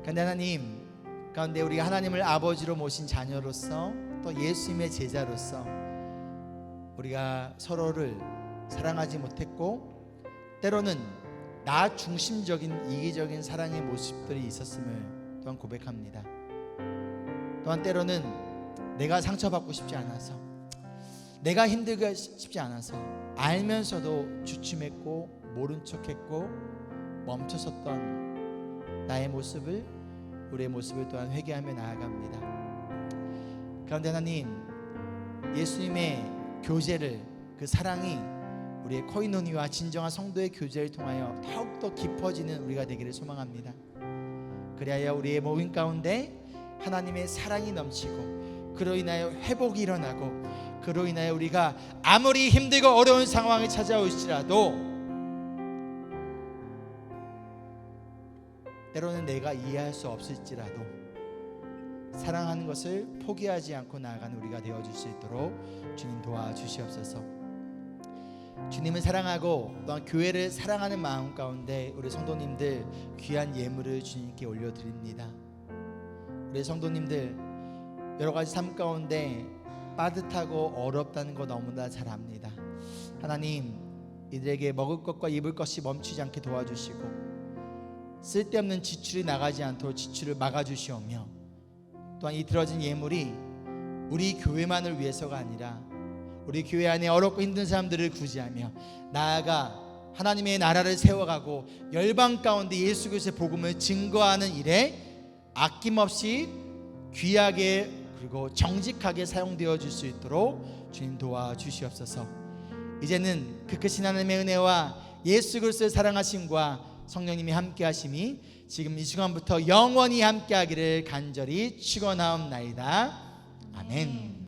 그런데 하나님 가운데 우리가 하나님을 아버지로 모신 자녀로서 또 예수님의 제자로서 우리가 서로를 사랑하지 못했고 때로는 나 중심적인 이기적인 사랑의 모습들이 있었음을 또한 고백합니다. 또한 때로는 내가 상처받고 싶지 않아서, 내가 힘들고 싶지 않아서 알면서도 주춤했고 모른 척했고 멈춰섰던 나의 모습을, 우리의 모습을 또한 회개하며 나아갑니다. 그런데 하나님, 예수님의 교제를, 그 사랑이 우리의 코이노니와 진정한 성도의 교제를 통하여 더욱더 깊어지는 우리가 되기를 소망합니다. 그리하여 우리의 모임 가운데 하나님의 사랑이 넘치고 그로 인하여 회복이 일어나고 그로 인하여 우리가 아무리 힘들고 어려운 상황이 찾아올지라도 때로는 내가 이해할 수 없을지라도 사랑하는 것을 포기하지 않고 나아가는 우리가 되어줄 수 있도록 주님 도와주시옵소서. 주님을 사랑하고 또한 교회를 사랑하는 마음 가운데 우리 성도님들 귀한 예물을 주님께 올려드립니다. 우리 성도님들 여러 가지 삶 가운데 빠듯하고 어렵다는 거 너무나 잘 압니다. 하나님, 이들에게 먹을 것과 입을 것이 멈추지 않게 도와주시고 쓸데없는 지출이 나가지 않도록 지출을 막아주시오며 또한 이 들어진 예물이 우리 교회만을 위해서가 아니라 우리 교회 안에 어렵고 힘든 사람들을 구제하며 나아가 하나님의 나라를 세워가고 열방 가운데 예수 그리스도의 복음을 증거하는 일에 아낌없이 귀하게 그리고 정직하게 사용되어 줄 수 있도록 주님 도와주시옵소서. 이제는 그 크신 하나님의 은혜와 예수 그리스도의 사랑하심과 성령님이 함께하심이 지금 이 시간부터 영원히 함께하기를 간절히 축원하옵나이다. 아멘.